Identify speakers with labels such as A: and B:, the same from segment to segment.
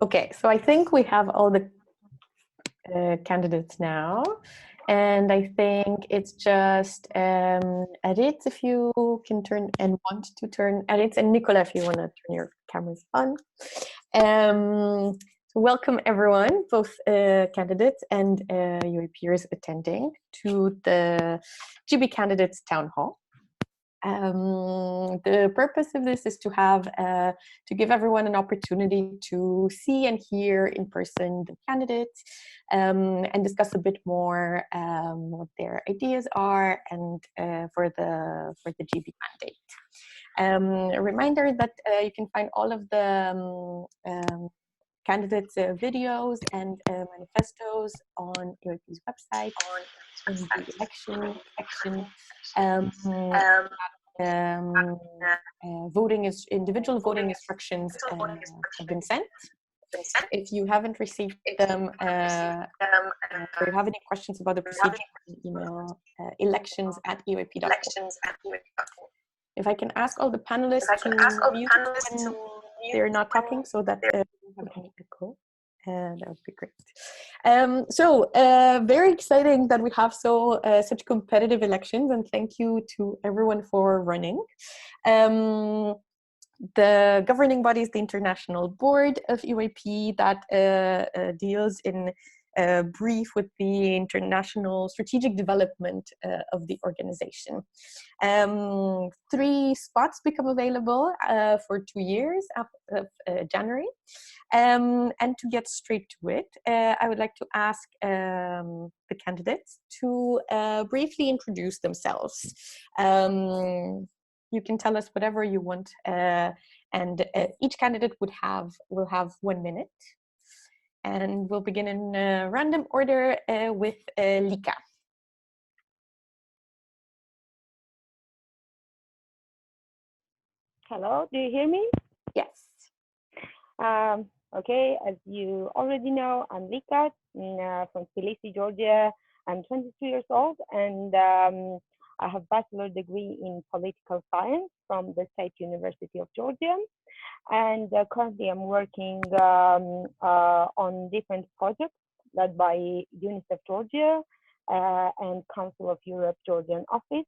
A: Okay, so I think we have all the candidates now, and I think it's just edits if you can turn and want to turn edits, and Nicola if you want to turn your cameras on. So welcome everyone, both candidates and your peers attending to the GB Candidates Town Hall. The purpose of this is to have to give everyone an opportunity to see and hear in person the candidates and discuss a bit more what their ideas are and for the GB mandate. A reminder that you can find all of the candidates' videos and manifestos on EOP's website in the election section. Individual voting instructions have been sent. If you haven't received them or you have any questions about the procedure, email elections@eoap.org. If I can ask all the panelists to mute when they're not talking so that we don't have any echo. That would be great. Very exciting that we have such competitive elections, and thank you to everyone for running. The governing body is the International Board of EOAP that deals in brief with the international strategic development of the organization. 3 spots become available for 2 years of January. And to get straight to it, I would like to ask the candidates to briefly introduce themselves. You can tell us whatever you want, and each candidate will have 1 minute. And we'll begin in random order with Lika.
B: Hello, do you hear me?
A: Yes.
B: Okay, as you already know, I'm Lika from Tbilisi, Georgia. I'm 22 years old, and I have a bachelor's degree in political science from the State University of Georgia. And currently I'm working on different projects led by UNICEF Georgia and Council of Europe Georgian office.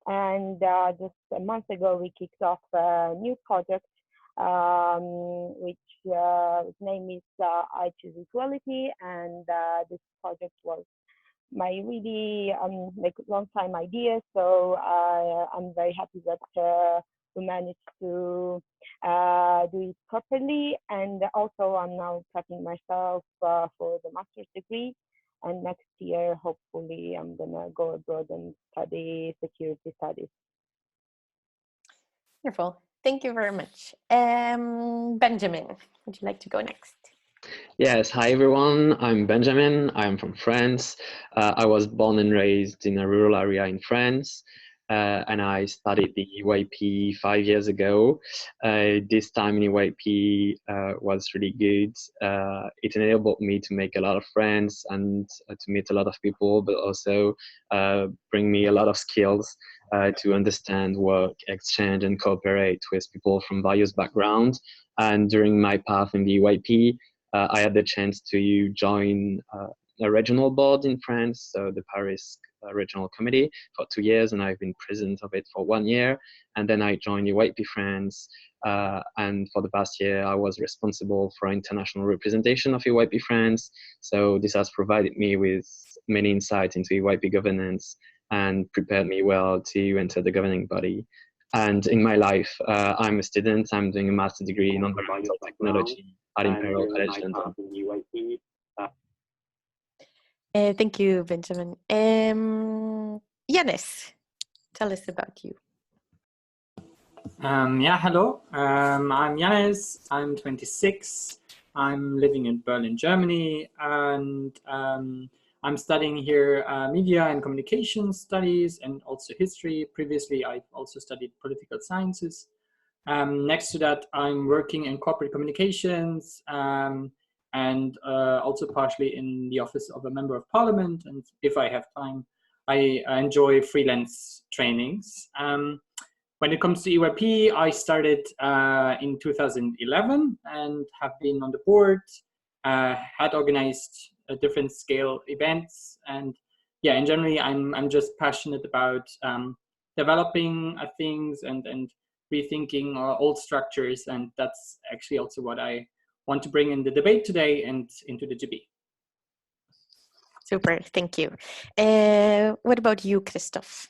B: And just a month ago, we kicked off a new project, which its name is I Choose Equality. And this project was my really long time idea. So I'm very happy that we managed to do it properly. And also I'm now prepping myself for the master's degree. And next year, hopefully, I'm gonna go abroad and study security studies.
A: Wonderful. Thank you very much. Benjamin, would you like to go next?
C: Yes, hi everyone, I'm Benjamin, I'm from France. I was born and raised in a rural area in France, and I studied the EYP 5 years ago. This time in EYP was really good. It enabled me to make a lot of friends and to meet a lot of people, but also bring me a lot of skills to understand, work, exchange, and cooperate with people from various backgrounds. And during my path in the EYP, I had the chance to join a regional board in France, so the Paris Regional Committee, for 2 years, and I've been president of it for 1 year. And then I joined EYP France, and for the past year, I was responsible for international representation of EYP France. So this has provided me with many insights into EYP governance and prepared me well to enter the governing body. And in my life, I'm a student. I'm doing a master's degree in environmental technology at Imperial College London.
A: Thank you, Benjamin. Yanis, tell us about you.
D: Yeah, hello. I'm Yanis. I'm 26. I'm living in Berlin, Germany, and I'm studying here media and communication studies and also history. Previously, I've also studied political sciences. Next to that, I'm working in corporate communications and also partially in the office of a member of parliament. And if I have time, I enjoy freelance trainings. when it comes to EYP, I started in 2011 and have been on the board, had organized different scale events, and yeah, in generally, I'm just passionate about developing things and rethinking old structures, and that's actually also what I want to bring in the debate today and into the GB.
A: Super, thank you. What about you, Christoph?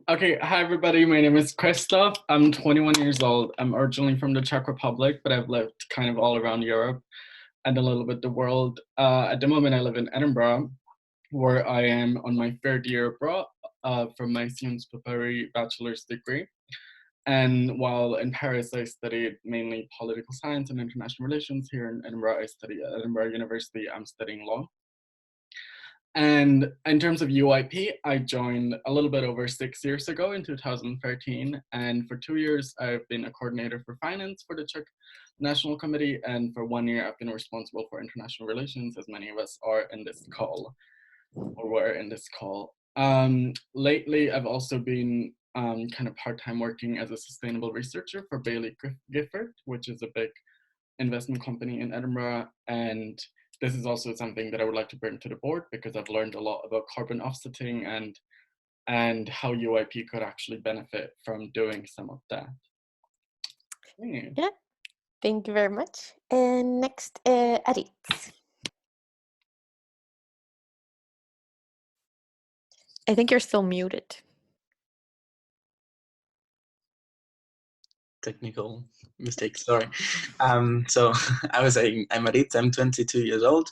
E: Okay, hi everybody, my name is Christoph. I'm 21 years old. I'm originally from the Czech Republic, but I've lived kind of all around Europe and a little bit the world. At the moment, I live in Edinburgh, where I am on my third year abroad from my Sciences Po Paris bachelor's degree. And while in Paris, I studied mainly political science and international relations. Here in Edinburgh, I study at Edinburgh University. I'm studying law. And in terms of UIP, I joined a little bit over 6 years ago in 2013. And for 2 years, I've been a coordinator for finance for the Czech National Committee. And for 1 year, I've been responsible for international relations, as many of us are in this call, or were in this call. Lately, I've also been kind of part-time working as a sustainable researcher for Baillie Gifford, which is a big investment company in Edinburgh. And this is also something that I would like to bring to the board because I've learned a lot about carbon offsetting and how UIP could actually benefit from doing some of that.
A: Yeah, thank you very much. And next, Arit. I think you're still muted.
F: Technical mistake, sorry. So I was saying, I'm Arit, I'm 22 years old.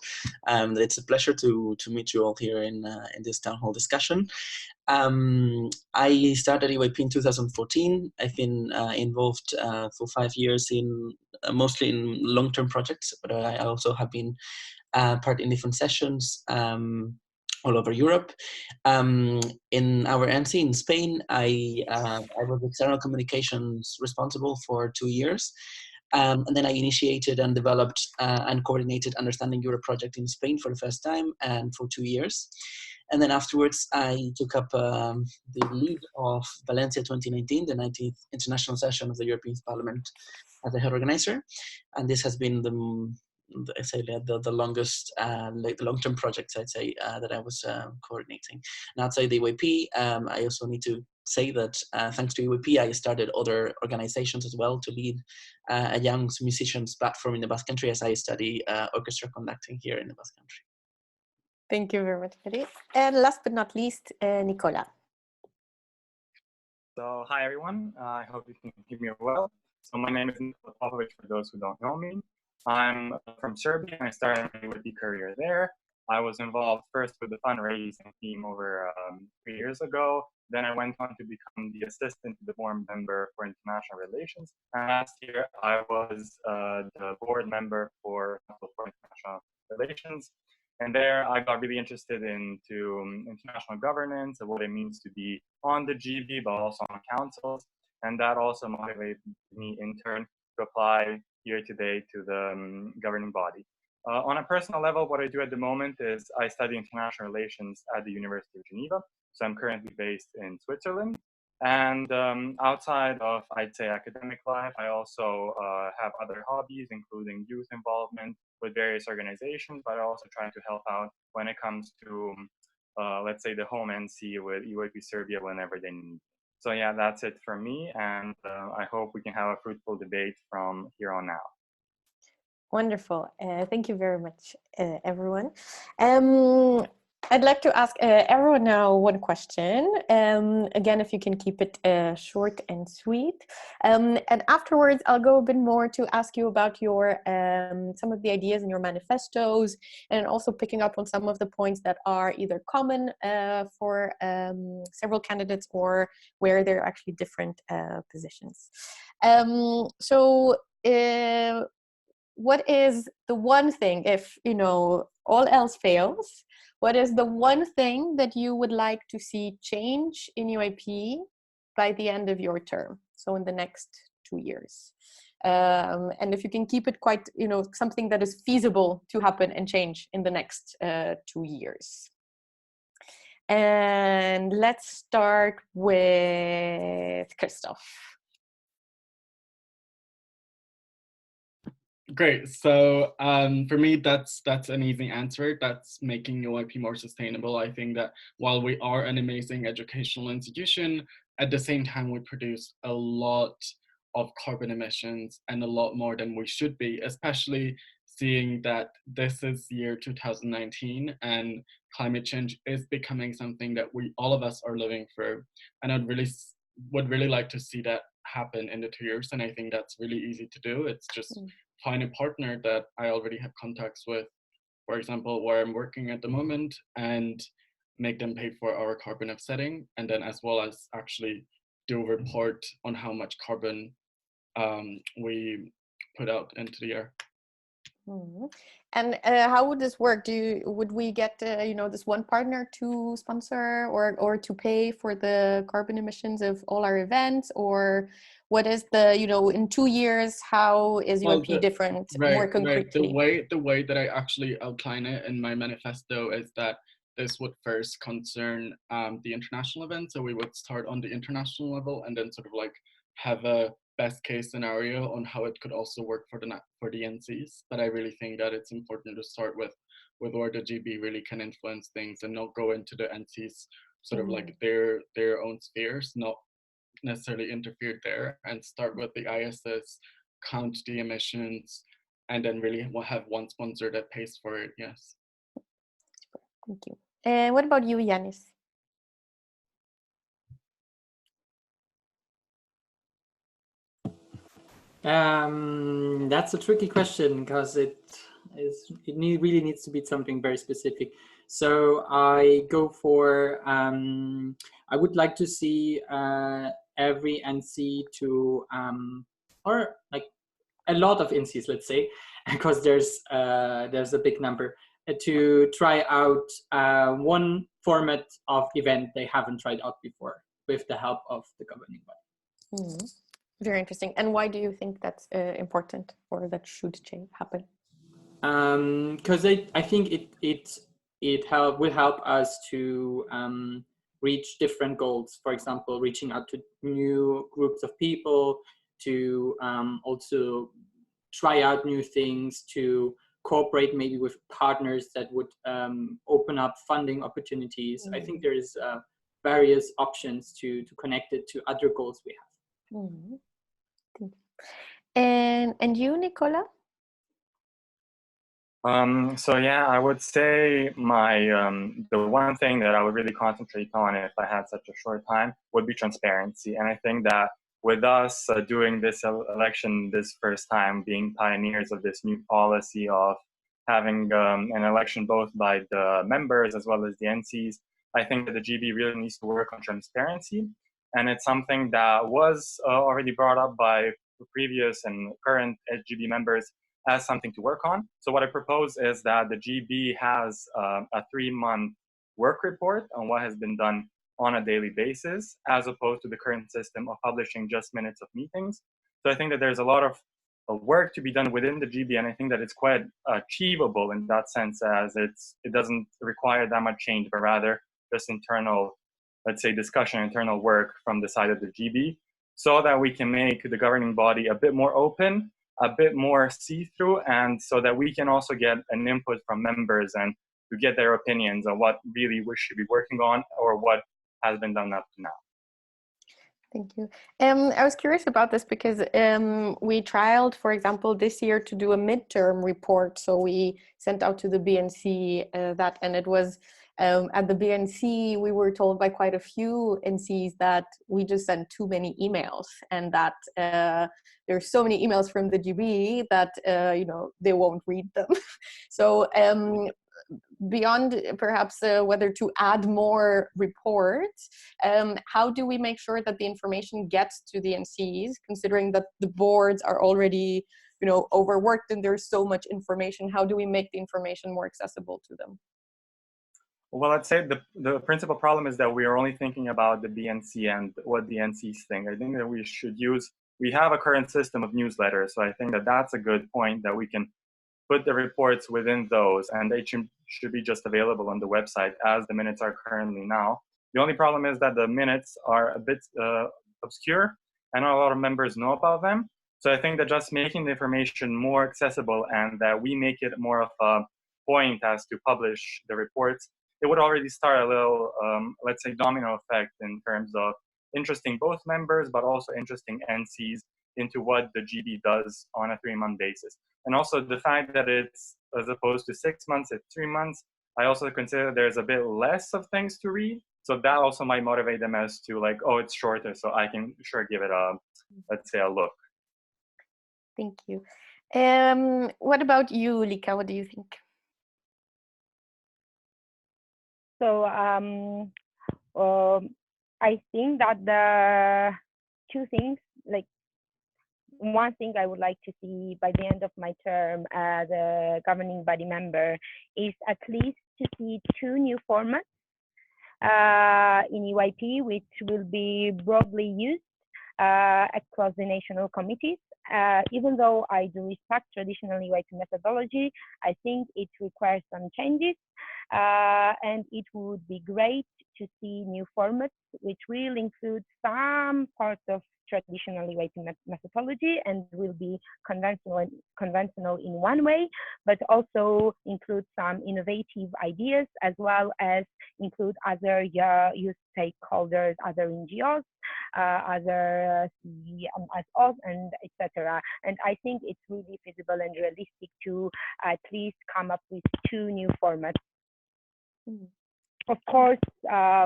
F: It's a pleasure to meet you all here in this town hall discussion. I started EYP in 2014. I've been involved for 5 years in mostly in long-term projects, but I also have been part in different sessions all over Europe. In our MC in Spain, I was external communications responsible for 2 years. And then I initiated and developed and coordinated Understanding Europe project in Spain for the first time and for 2 years. And then afterwards, I took up the lead of Valencia 2019, the 19th International Session of the European Parliament as a head organizer. And this has been the longest, like the long-term projects, I'd say, that I was coordinating. And outside the EYP, I also need to say that thanks to EYP, I started other organizations as well to lead a young musicians platform in the Basque Country as I study orchestra conducting here in the Basque Country.
A: Thank you very much, Arit. And last but not least, Nicola.
G: So, hi everyone. I hope you can hear me well. So my name is Nikola Popovic, for those who don't know me. I'm from Serbia and I started my EYP career there. I was involved first with the fundraising team over 3 years ago. Then I went on to become the assistant to the board member for international relations. And last year I was the board member for international relations. And there I got really interested into international governance and what it means to be on the GB, but also on councils. And that also motivated me in turn to apply here today to the governing body. On a personal level, what I do at the moment is I study international relations at the University of Geneva. So I'm currently based in Switzerland. And outside of, I'd say, academic life, I also have other hobbies, including youth involvement with various organizations, but I also try to help out when it comes to, let's say, the home NC with EYP Serbia whenever they need. So yeah, that's it for me. And I hope we can have a fruitful debate from here on out.
A: Wonderful. Thank you very much, everyone. I'd like to ask everyone now one question. Again, if you can keep it short and sweet. And afterwards, I'll go a bit more to ask you about your some of the ideas in your manifestos, and also picking up on some of the points that are either common for several candidates or where there are actually different positions. What is the one thing, if all else fails, what is the one thing that you would like to see change in UIP by the end of your term? So in the next 2 years. And if you can keep it quite, something that is feasible to happen and change in the next 2 years. And let's start with Christoph.
E: Great. So for me, that's an easy answer. That's making UIP more sustainable. I think that while we are an amazing educational institution, at the same time we produce a lot of carbon emissions and a lot more than we should be, especially seeing that this is year 2019 and climate change is becoming something that all of us are living through. And would really like to see that happen in the 2 years. And I think that's really easy to do. It's just find a partner that I already have contacts with, for example, where I'm working at the moment, and make them pay for our carbon offsetting, and then as well as actually do a report on how much carbon we put out into the air.
A: Mm-hmm. And how would this work? Would we get this one partner to sponsor or to pay for the carbon emissions of all our events, or what is the in 2 years how is UIP different more concretely?
E: The way that I actually outline it in my manifesto is that this would first concern the international event. So we would start on the international level and then sort of like have a best case scenario on how it could also work for the NCs. But I really think that it's important to start with where the GB really can influence things and not go into the NCs sort of like their own spheres, not necessarily interfered there, and start with the ISS, count the emissions, and then really have one sponsor that pays for it. Yes.
A: Thank you. And what about you, Yanis?
D: That's a tricky question because really needs to be something very specific. So I go for I would like to see every NC to or like a lot of NCs, let's say, because there's a big number, to try out one format of event they haven't tried out before with the help of the governing body.
A: Mm-hmm. Very interesting. And why do you think that's important, or that should happen?
D: Because I think it will help us to reach different goals. For example, reaching out to new groups of people, to also try out new things, to cooperate maybe with partners that would open up funding opportunities. I think there is various options to connect it to other goals we have.
A: Mm-hmm. And you, Nicola?
G: So yeah, I would say the one thing that I would really concentrate on if I had such a short time would be transparency. And I think that with us doing this election this first time, being pioneers of this new policy of having an election both by the members as well as the NCs, I think that the GB really needs to work on transparency. And it's something that was already brought up by previous and current GB members as something to work on. So what I propose is that the GB has a 3-month work report on what has been done on a daily basis, as opposed to the current system of publishing just minutes of meetings. So I think that there's a lot of work to be done within the GB, and I think that it's quite achievable in that sense, as it doesn't require that much change, but rather just internal, let's say, discussion, internal work from the side of the GB, so that we can make the governing body a bit more open, a bit more see-through, and so that we can also get an input from members and to get their opinions on what really we should be working on or what has been done up to now.
A: Thank you. I was curious about this because we trialed, for example, this year to do a midterm report. So we sent out to the BNC that, and it was at the BNC, we were told by quite a few NCs that we just sent too many emails, and that there's so many emails from the GB that they won't read them. So beyond perhaps whether to add more reports, how do we make sure that the information gets to the NCs, considering that the boards are already overworked and there's so much information? How do we make the information more accessible to them?
G: Well, I'd say the principal problem is that we are only thinking about the BNC and what the NCs think. I think that we have a current system of newsletters, so I think that that's a good point that we can put the reports within those, and they should be just available on the website as the minutes are currently now. The only problem is that the minutes are a bit obscure, and not a lot of members know about them. So I think that just making the information more accessible and that we make it more of a point as to publish the reports, it would already start a little, let's say, domino effect in terms of interesting both members, but also interesting NCs into what the GB does on a 3-month basis. And also the fact that it's, as opposed to 6 months, it's 3 months, I also consider there's a bit less of things to read. So that also might motivate them as to like, oh, it's shorter, so I can sure give it a, let's say, a look.
A: Thank you. What about you, Lika? What do you think?
B: So I think that the two things, like one thing I would like to see by the end of my term as a governing body member is at least to see 2 new formats in EYP, which will be broadly used across the national committees. Even though I do respect traditional EYP methodology, I think it requires some changes, and it would be great to see new formats which will include some parts of traditional EYP methodology and will be conventional in one way, but also include some innovative ideas, as well as include other youth stakeholders, other NGOs, other CMSOs, and etc. And I think it's really feasible and realistic to at least come up with 2 new formats. Of course,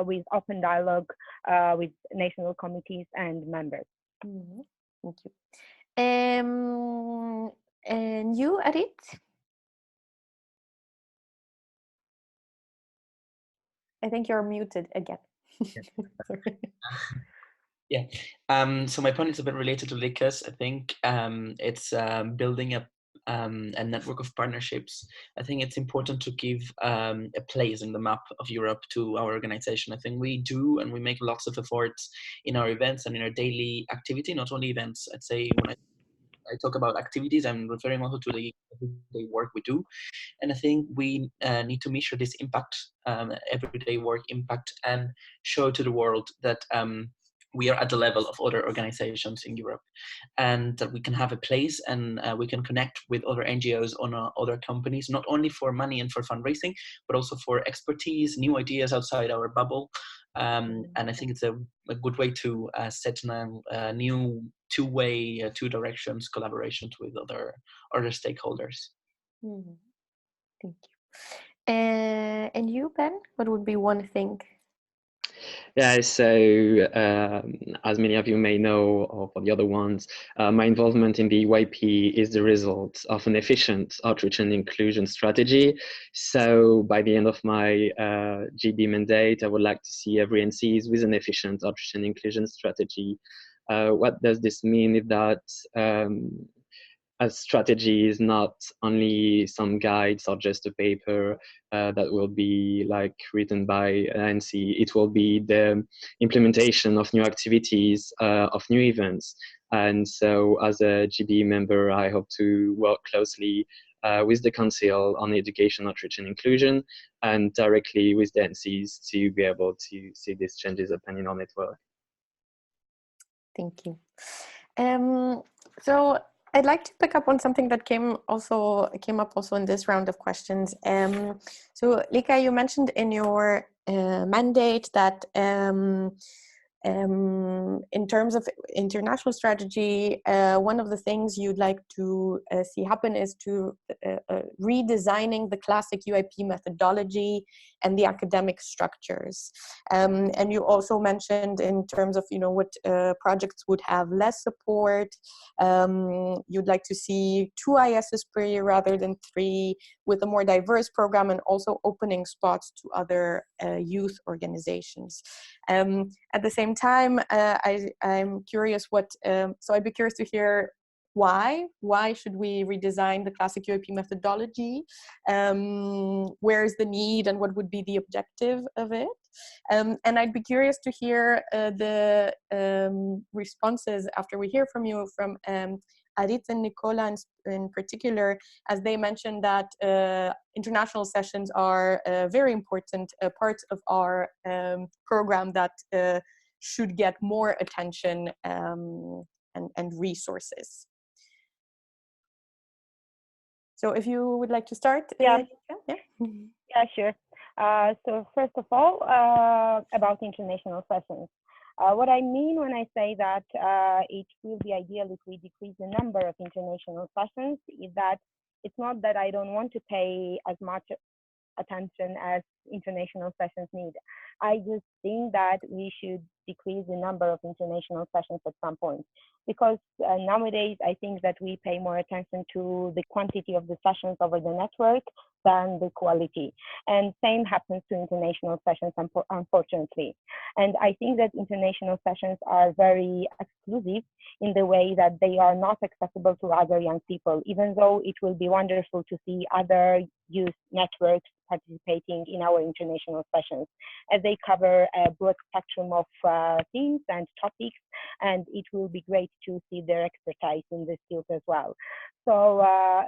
B: with open dialogue with national committees and members.
A: Thank you. And you, Arit? I think you're muted again.
F: Yeah. So my point is a bit related to Lika's. I think it's building up a network of partnerships. I think it's important to give a place in the map of Europe to our organization. I think we do, and we make lots of efforts in our events and in our daily activity, not only events. I'd say when I talk about activities, I'm referring also to the everyday work we do. And I think we need to measure this impact, everyday work impact, and show to the world that we are at the level of other organizations in Europe, and that we can have a place, and we can connect with other NGOs on other companies, not only for money and for fundraising, but also for expertise, new ideas outside our bubble. And I think it's a good way to set a new two-way, two directions collaborations with other stakeholders.
A: Thank you. And you, Ben, what would be one thing?
C: Yeah, so as many of you may know, or for the other ones, my involvement in the EYP is the result of an efficient outreach and inclusion strategy. So by the end of my GB mandate, I would like to see every NCs with an efficient outreach and inclusion strategy. What does this mean? Is that a strategy is not only some guides or just a paper that will be like written by an NC. It will be the implementation of new activities, of new events. And so as a GB member, I hope to work closely with the Council on Education, Outreach and Inclusion, and directly with the NCs to be able to see these changes happen in our network.
A: Thank you. So I'd like to pick up on something that came up also in this round of questions. So Lika, you mentioned in your mandate that in terms of international strategy, one of the things you'd like to see happen is to redesigning the classic EYP methodology and the academic structures. And you also mentioned in terms of, what projects would have less support. You'd like to see 2 ISs per year rather than 3, with a more diverse program, and also opening spots to other youth organizations. At the same time, I'm curious so I'd be curious to hear why should we redesign the classic EYP methodology? Where's the need, and what would be the objective of it? And I'd be curious to hear the responses after we hear from you from Aritz and Nicola in particular, as they mentioned that international sessions are a very important part of our program that should get more attention and resources. So if you would like to start.
B: Yeah.
A: Yeah.
B: Yeah, sure. So first of all, about international sessions. What I mean when I say that it will be ideal if we decrease the number of international sessions is that it's not that I don't want to pay as much attention as international sessions need. I just think that we should decrease the number of international sessions at some point, because nowadays I think that we pay more attention to the quantity of the sessions over the network than the quality. And same happens to international sessions, unfortunately. And I think that international sessions are very exclusive in the way that they are not accessible to other young people, even though it will be wonderful to see other youth networks participating in our international sessions, as they cover a broad spectrum of themes and topics, and it will be great to see their expertise in this field as well. So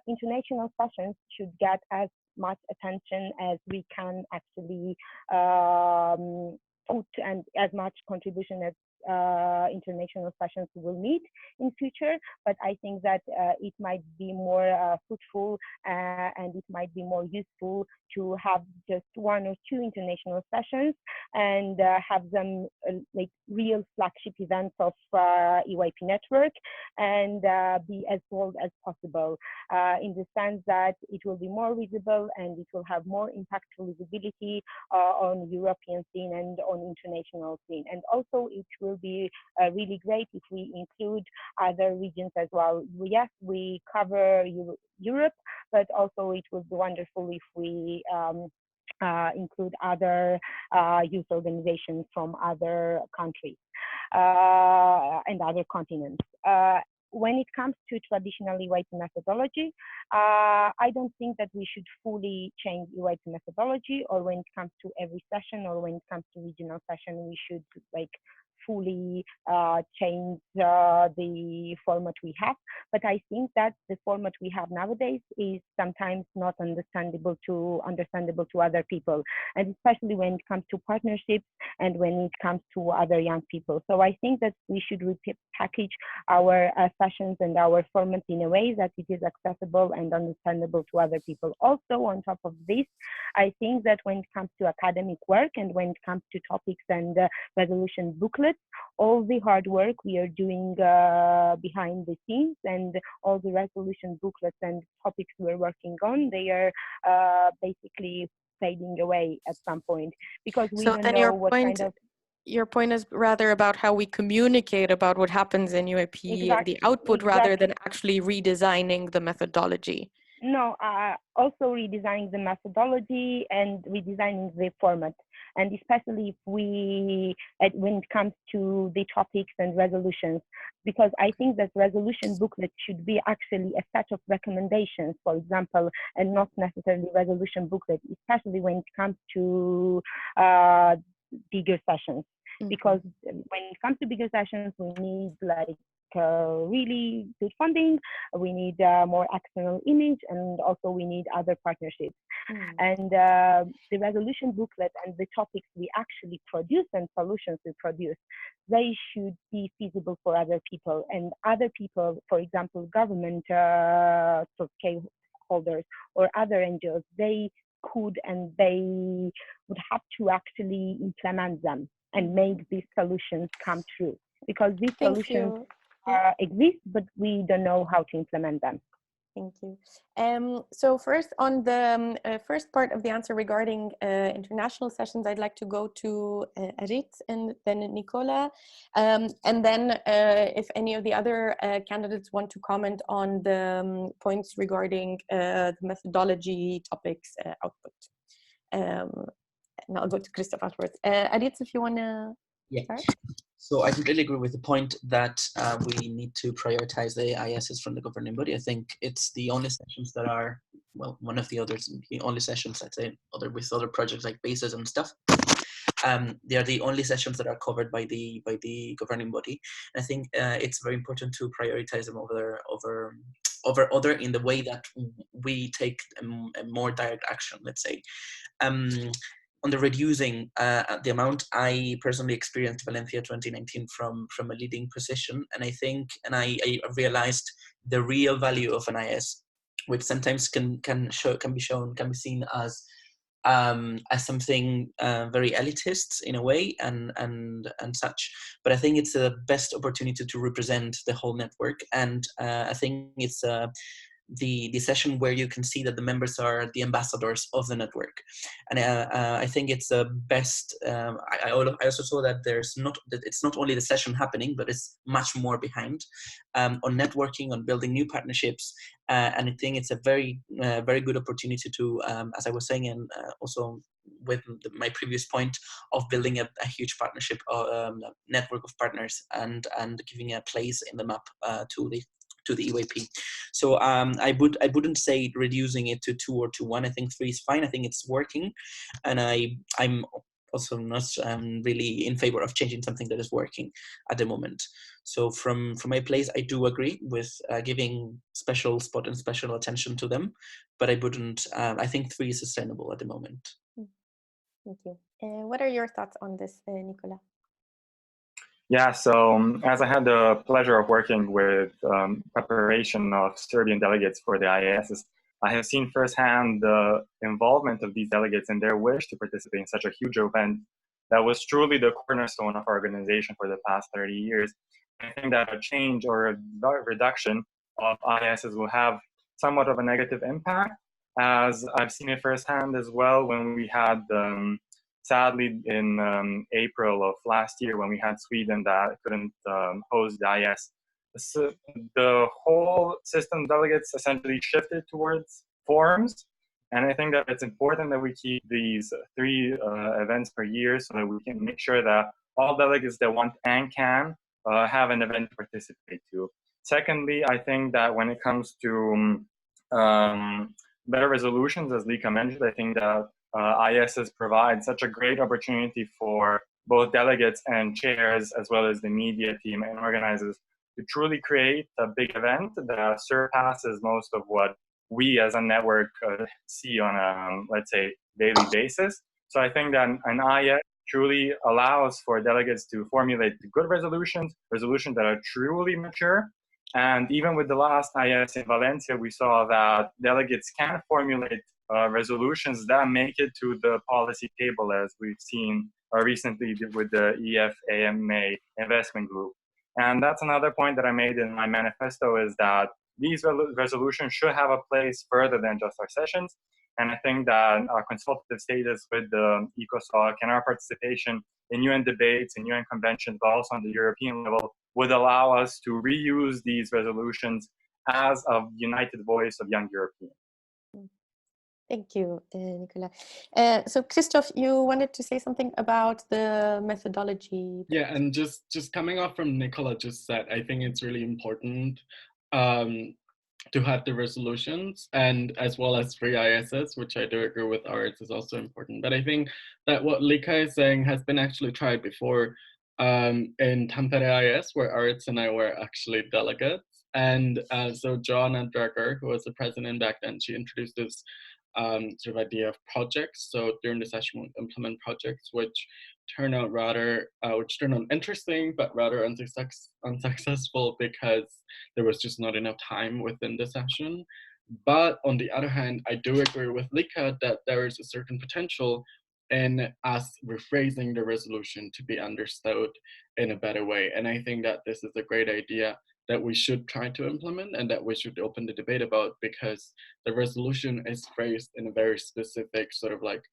B: international sessions should get as much attention as we can actually put, and as much contribution as international sessions will need in future. But I think that it might be more fruitful and it might be more useful to have just 1 or 2 international sessions and have them like real flagship events of EYP network, and be as bold as possible in the sense that it will be more visible and it will have more impactful visibility on European scene and on international scene. And also it will be really great if we include other regions as well. Yes, we cover Europe, but also it would be wonderful if we include other youth organizations from other countries and other continents. When it comes to traditional EYP methodology, I don't think that we should fully change EYP methodology, or when it comes to every session, or when it comes to regional session, we should like fully change the format we have. But I think that the format we have nowadays is sometimes not understandable to other people, and especially when it comes to partnerships and when it comes to other young people. So I think that we should repackage our sessions and our format in a way that it is accessible and understandable to other people. Also, on top of this, I think that when it comes to academic work and when it comes to topics and resolution booklets, all the hard work we are doing behind the scenes and all the resolution booklets and topics we're working on, they are basically fading away at some point, because we don't know what kind of...
A: Your point is rather about how we communicate about what happens in UAP and the output, rather than actually redesigning the methodology.
B: No, also redesigning the methodology and redesigning the format, and especially if when it comes to the topics and resolutions, because I think that resolution booklet should be actually a set of recommendations, for example, and not necessarily resolution booklet, especially when it comes to bigger sessions. Because when it comes to bigger sessions, we need like really good funding, we need more external image, and also we need other partnerships. And the resolution booklet and the topics we actually produce and solutions we produce, they should be feasible for other people, and other people, for example, government stakeholders or other NGOs, they could and they would have to actually implement them and make these solutions come true, because these solutions exist, but we don't know how to implement them.
A: Thank you. So first, on the first part of the answer regarding international sessions, I'd like to go to Aritz and then Nicola. And then if any of the other candidates want to comment on the points regarding the methodology topics output. And I'll go to Christoph afterwards. Aritz, if you want to start.
F: So I completely agree with the point that we need to prioritize the ISs from the governing body. I think it's the only sessions that are, well, one of the others, the only sessions, I'd say, with other projects like bases and stuff, they are the only sessions that are covered by the governing body. And I think it's very important to prioritize them over other, in the way that we take a more direct action, let's say. On the reducing the amount, I personally experienced Valencia 2019 from a leading position, and I think, and I realized the real value of an IS, which sometimes can be seen as something very elitist in a way, and such. But I think it's the best opportunity to represent the whole network, and I think it's the session where you can see that the members are the ambassadors of the network. And I think it's the best. I also saw that it's not only the session happening, but it's much more behind, on networking, on building new partnerships. And I think it's a very good opportunity to, as I was saying, and also with my previous point of building a huge partnership, network of partners, and giving a place in the map to the EYP. So I wouldn't say reducing it to 2 or to 1. I think 3 is fine. I think it's working, and I'm also not really in favor of changing something that is working at the moment. So from my place, I do agree with giving special spot and special attention to them, but I wouldn't. I think 3 is sustainable at the moment.
A: Thank you. What are your thoughts on this, Nicola?
G: Yeah, so as I had the pleasure of working with preparation of Serbian delegates for the IASs, I have seen firsthand the involvement of these delegates and their wish to participate in such a huge event that was truly the cornerstone of our organization for the past 30 years. I think that a change or a reduction of IASs will have somewhat of a negative impact, as I've seen it firsthand as well when we had sadly, in April of last year, when we had Sweden that couldn't host the IS, the whole system of delegates essentially shifted towards forums. And I think that it's important that we keep these 3 events per year so that we can make sure that all delegates that want and can have an event to participate to. Secondly, I think that when it comes to better resolutions, as Lika mentioned, I think that ISs provide such a great opportunity for both delegates and chairs, as well as the media team and organizers, to truly create a big event that surpasses most of what we as a network see on a, let's say, daily basis. So I think that an IS truly allows for delegates to formulate good resolutions that are truly mature. And even with the last IS in Valencia, we saw that delegates can formulate resolutions that make it to the policy table, as we've seen recently with the EFAMA investment group. And that's another point that I made in my manifesto, is that these resolutions should have a place further than just our sessions. And I think that our consultative status with the ECOSOC and our participation in UN debates and UN conventions, but also on the European level, would allow us to reuse these resolutions as a united voice of young Europeans.
A: Thank you, Nicola. So Christoph, you wanted to say something about the methodology.
E: Yeah, and just coming off from Nicola just said, I think it's really important to have the resolutions, and as well as free ISS, which I do agree with Arts is also important. But I think that what Lika is saying has been actually tried before in Tampere IS, where Arts and I were actually delegates. And so Joanna Drager, who was the president back then, she introduced this sort of idea of projects. So during the session, we'll implement projects which turn out interesting, but rather unsuccessful because there was just not enough time within the session. But on the other hand, I do agree with Lika that there is a certain potential in us rephrasing the resolution to be understood in a better way. And I think that this is a great idea that we should try to implement and that we should open the debate about, because the resolution is phrased in a very specific sort of like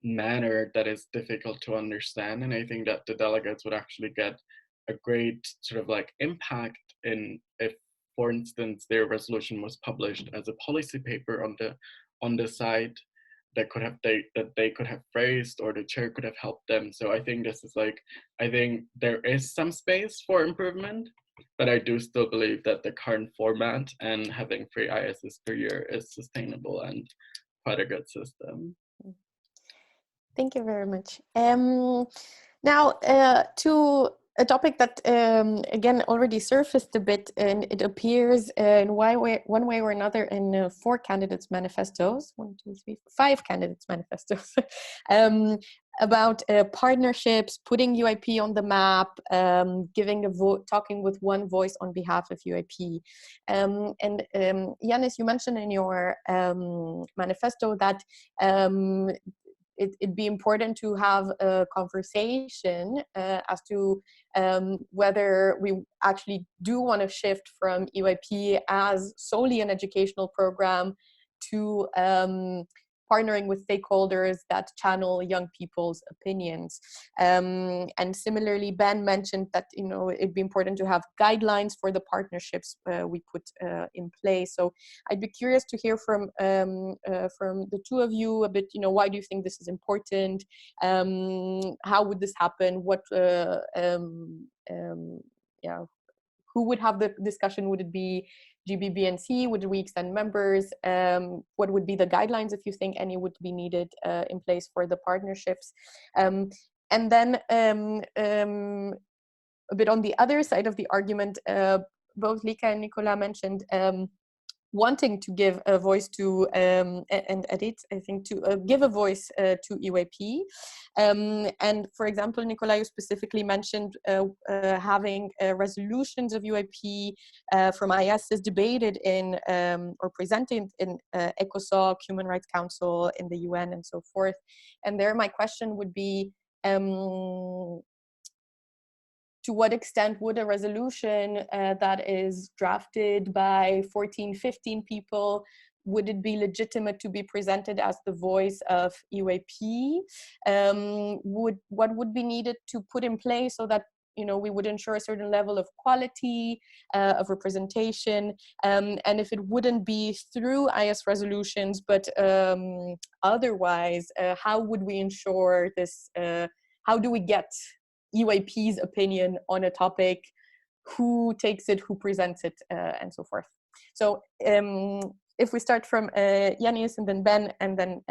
E: manner that is difficult to understand. And I think that the delegates would actually get a great sort of like impact in if, for instance, their resolution was published as a policy paper on the site that they could have phrased, or the chair could have helped them. So I think this is like, I think there is some space for improvement, but I do still believe that the current format and having 3 ISs per year is sustainable and quite a good system.
A: Thank you very much. Now, to a topic that, again, already surfaced a bit, and it appears in one way or another in 4 candidates' manifestos, 1, 2, 3, 5 candidates' manifestos, about partnerships, putting UIP on the map, giving a vote, talking with one voice on behalf of UIP. And Yanis, you mentioned in your manifesto that it'd be important to have a conversation as to whether we actually do want to shift from EYP as solely an educational program to partnering with stakeholders that channel young people's opinions. And similarly, Ben mentioned that, you know, it'd be important to have guidelines for the partnerships we put in place. So I'd be curious to hear from the two of you a bit, you know, why do you think this is important? How would this happen? What, yeah, who would have the discussion? Would it be GBBNC? Would we extend members? What would be the guidelines, if you think any would be needed in place for the partnerships? And then a bit on the other side of the argument, both Lika and Nicola mentioned wanting to give a voice to, and Edith, I think, to give a voice to EYP. And for example, Nicola, you specifically mentioned having resolutions of UIP from ISs debated in or presented in ECOSOC, Human Rights Council, in the UN, and so forth. And there, my question would be, to what extent would a resolution that is drafted by 14, 15 people, would it be legitimate to be presented as the voice of EYP? What would be needed to put in place so that, you know, we would ensure a certain level of quality of representation, and if it wouldn't be through IS resolutions, but otherwise, how would we ensure this? How do we get EYP's opinion on a topic, who takes it, who presents it, and so forth. So if we start from Yanis and then Ben, and then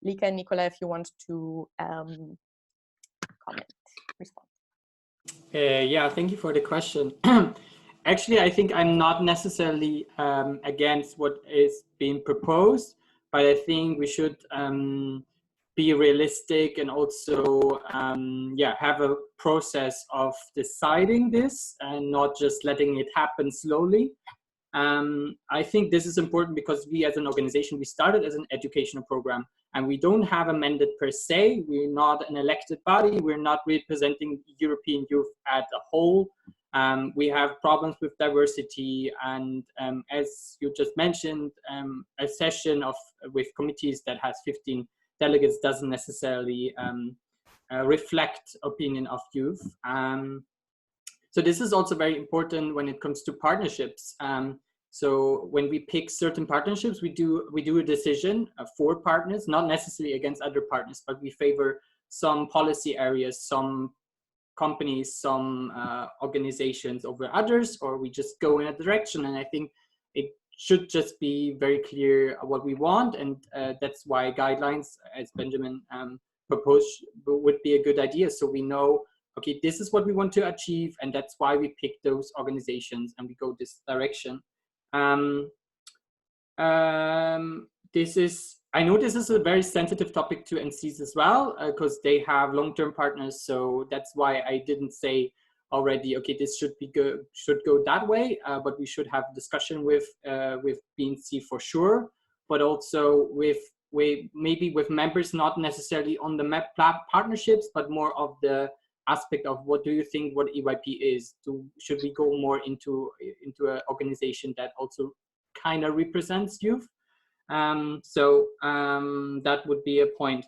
A: Lika and Nicola, if you want to comment, respond.
D: Yeah, thank you for the question. Actually, I think I'm not necessarily against what is being proposed, but I think we should be realistic and also have a process of deciding this and not just letting it happen slowly. I think this is important because we as an organization, we started as an educational program and we don't have a mandate per se. We're not an elected body. We're not representing European youth as a whole. We have problems with diversity, and as you just mentioned, a session with committees that has 15 delegates doesn't necessarily reflect opinion of youth. So this is also very important when it comes to partnerships. So when we pick certain partnerships, we do a decision for partners, not necessarily against other partners, but we favor some policy areas, some companies, some organizations over others, or we just go in a direction. And I think it should just be very clear what we want, and that's why guidelines, as Benjamin proposed, would be a good idea. So we know, okay, this is what we want to achieve, and that's why we pick those organizations and we go this direction. I know this is a very sensitive topic to NCs as well, because they have long-term partners. So that's why I didn't say already, okay, this should go that way, but we should have discussion with BNC for sure, but also maybe with members, not necessarily on the map partnerships, but more of the aspect of what do you think what EYP is? Should we go more into an organization that also kind of represents youth? That would be a point.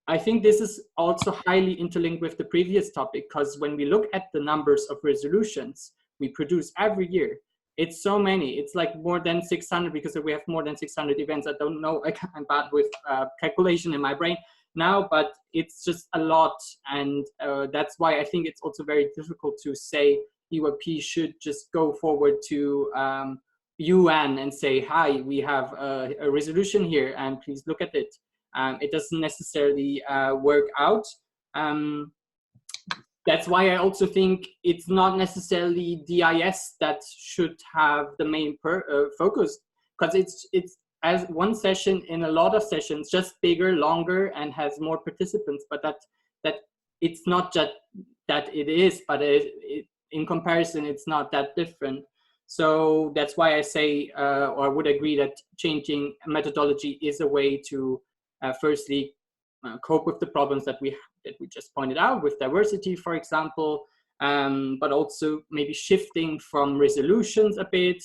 D: I think this is also highly interlinked with the previous topic, because when we look at the numbers of resolutions we produce every year, it's so many. It's like more than 600, because we have more than 600 events. I don't know, I'm bad with calculation in my brain now, but it's just a lot. And that's why I think it's also very difficult to say EYP should just go forward to UN and say, hi, we have a resolution here and please look at it. it doesn't necessarily work out. That's why I also think it's not necessarily DIS that should have the main focus, because it's as one session in a lot of sessions, just bigger, longer, and has more participants. But that it's not just that it is, but in comparison, it's not that different. So that's why I say, or I would agree that changing methodology is a way to firstly cope with the problems that we just pointed out with diversity, for example, but also maybe shifting from resolutions a bit,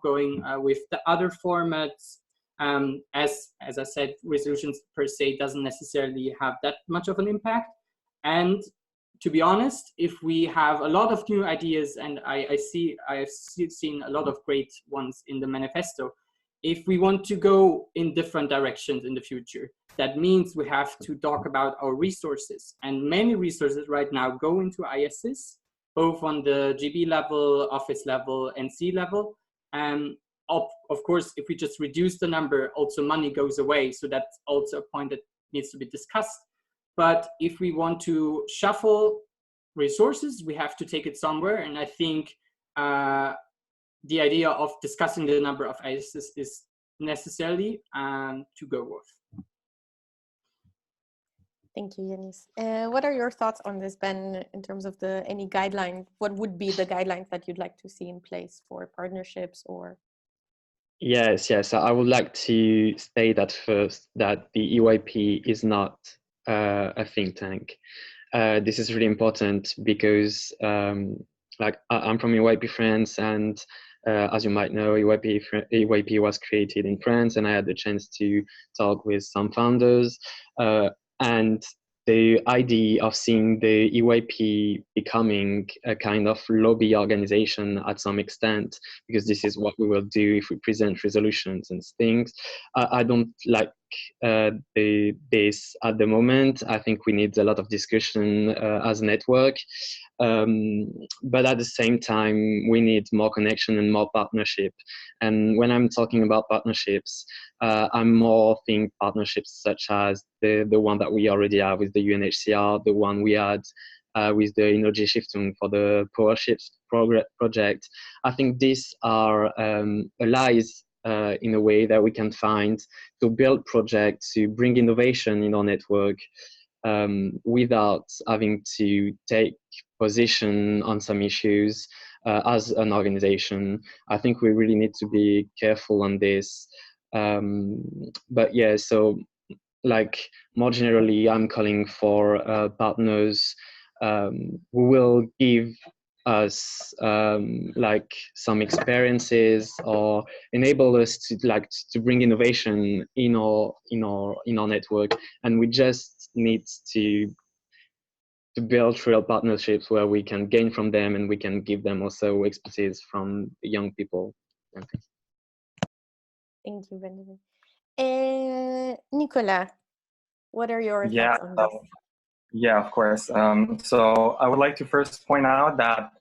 D: going with the other formats. As I said, resolutions per se doesn't necessarily have that much of an impact. And to be honest, if we have a lot of new ideas, and I've seen a lot of great ones in the manifesto, if we want to go in different directions in the future, that means we have to talk about our resources. And many resources right now go into ISS, both on the GB level, office level, and C level. And of course, if we just reduce the number, also money goes away. So that's also a point that needs to be discussed. But if we want to shuffle resources, we have to take it somewhere. And I think the idea of discussing the number of ISS is necessarily to go with.
A: Thank you, Yanis. What are your thoughts on this, Ben, in terms of any guidelines? What would be the guidelines that you'd like to see in place for partnerships or?
C: Yes. I would like to state at first that the EYP is not a think tank. This is really important because like I'm from EYP France, and as you might know, EYP was created in France, and I had the chance to talk with some founders. And the idea of seeing the EYP becoming a kind of lobby organization at some extent, because this is what we will do if we present resolutions and things. I don't like this at the moment. I think we need a lot of discussion as a network. But at the same time, we need more connection and more partnership. And when I'm talking about partnerships, I'm more think partnerships such as the one that we already have with the UNHCR, the one we had with the Energy Shiftung for the Power Shift project. I think these are allies in a way that we can find to build projects, to bring innovation in our network without having to take position on some issues as an organization. I think we really need to be careful on this. But yeah, so like more generally, I'm calling for partners who will give us like some experiences or enable us to bring innovation in our network, and we just need to build real partnerships where we can gain from them and we can give them also expertise from young people.
A: Thank you, Benjamin. Nicolas, what are your thoughts on this?
G: Yeah, of course. So I would like to first point out that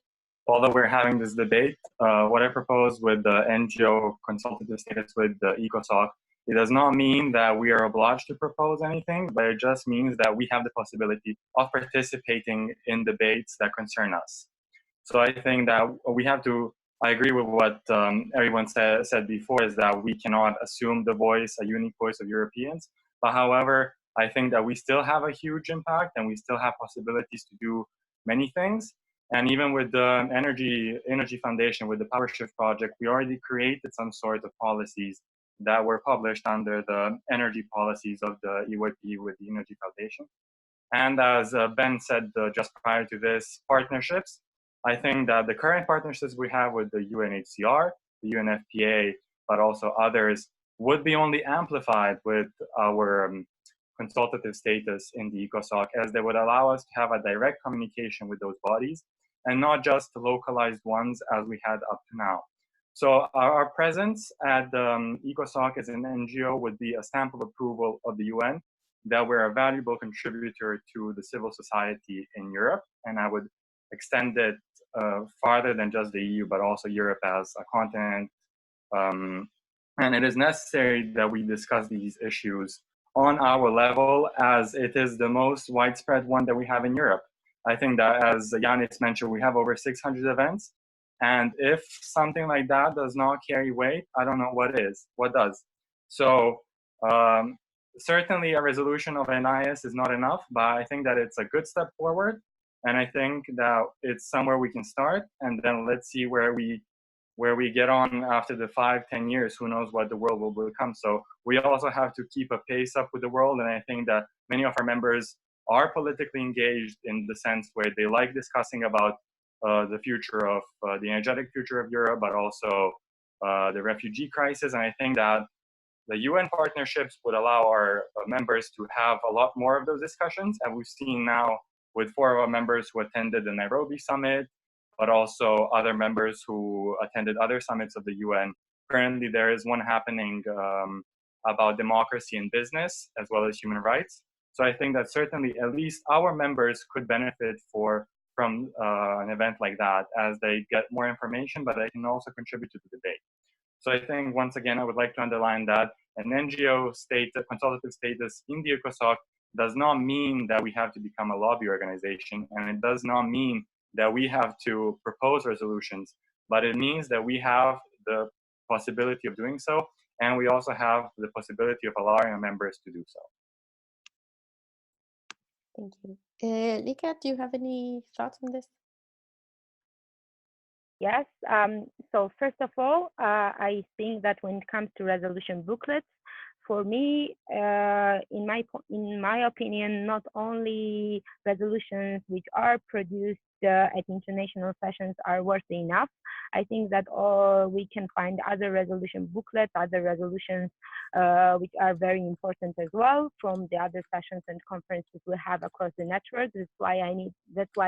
G: although we're having this debate, what I propose with the NGO consultative status with the ECOSOC, it does not mean that we are obliged to propose anything, but it just means that we have the possibility of participating in debates that concern us. So I think that we have to, I agree with what everyone said before, is that we cannot assume the voice, a unique voice of Europeans. But however, I think that we still have a huge impact and we still have possibilities to do many things. And even with the Energy Foundation, with the Power Shift project, we already created some sort of policies that were published under the energy policies of the EYP with the Energy Foundation. And as Ben said just prior to this, partnerships, I think that the current partnerships we have with the UNHCR, the UNFPA, but also others, would be only amplified with our consultative status in the ECOSOC, as they would allow us to have a direct communication with those bodies and not just localized ones as we had up to now. So our presence at the ECOSOC as an NGO would be a stamp of approval of the UN that we're a valuable contributor to the civil society in Europe. And I would extend it farther than just the EU, but also Europe as a continent. And it is necessary that we discuss these issues on our level, as it is the most widespread one that we have in Europe. I think that, as Yanis mentioned, we have over 600 events. And if something like that does not carry weight, I don't know what does. So certainly a resolution of NIS is not enough, but I think that it's a good step forward. And I think that it's somewhere we can start, and then let's see where we get on after the 5-10 years. Who knows what the world will become. So we also have to keep a pace up with the world. And I think that many of our members are politically engaged in the sense where they like discussing about the future of the energetic future of Europe, but also the refugee crisis. And I think that the UN partnerships would allow our members to have a lot more of those discussions. And we've seen now with 4 of our members who attended the Nairobi summit, but also other members who attended other summits of the UN. Currently, there is one happening about democracy in business, as well as human rights. So I think that certainly at least our members could benefit from an event like that, as they get more information, but they can also contribute to the debate. So I think, once again, I would like to underline that an NGO consultative status in the ECOSOC does not mean that we have to become a lobby organization, and it does not mean that we have to propose resolutions, but it means that we have the possibility of doing so, and we also have the possibility of allowing our members to do so.
A: Thank you. Lika, do you have any thoughts on this?
B: Yes. So first of all, I think that when it comes to resolution booklets, for me, in my opinion, not only resolutions which are produced at international sessions are worthy enough. I think that we can find other resolution booklets, other resolutions which are very important as well from the other sessions and conferences we have across the network. That's why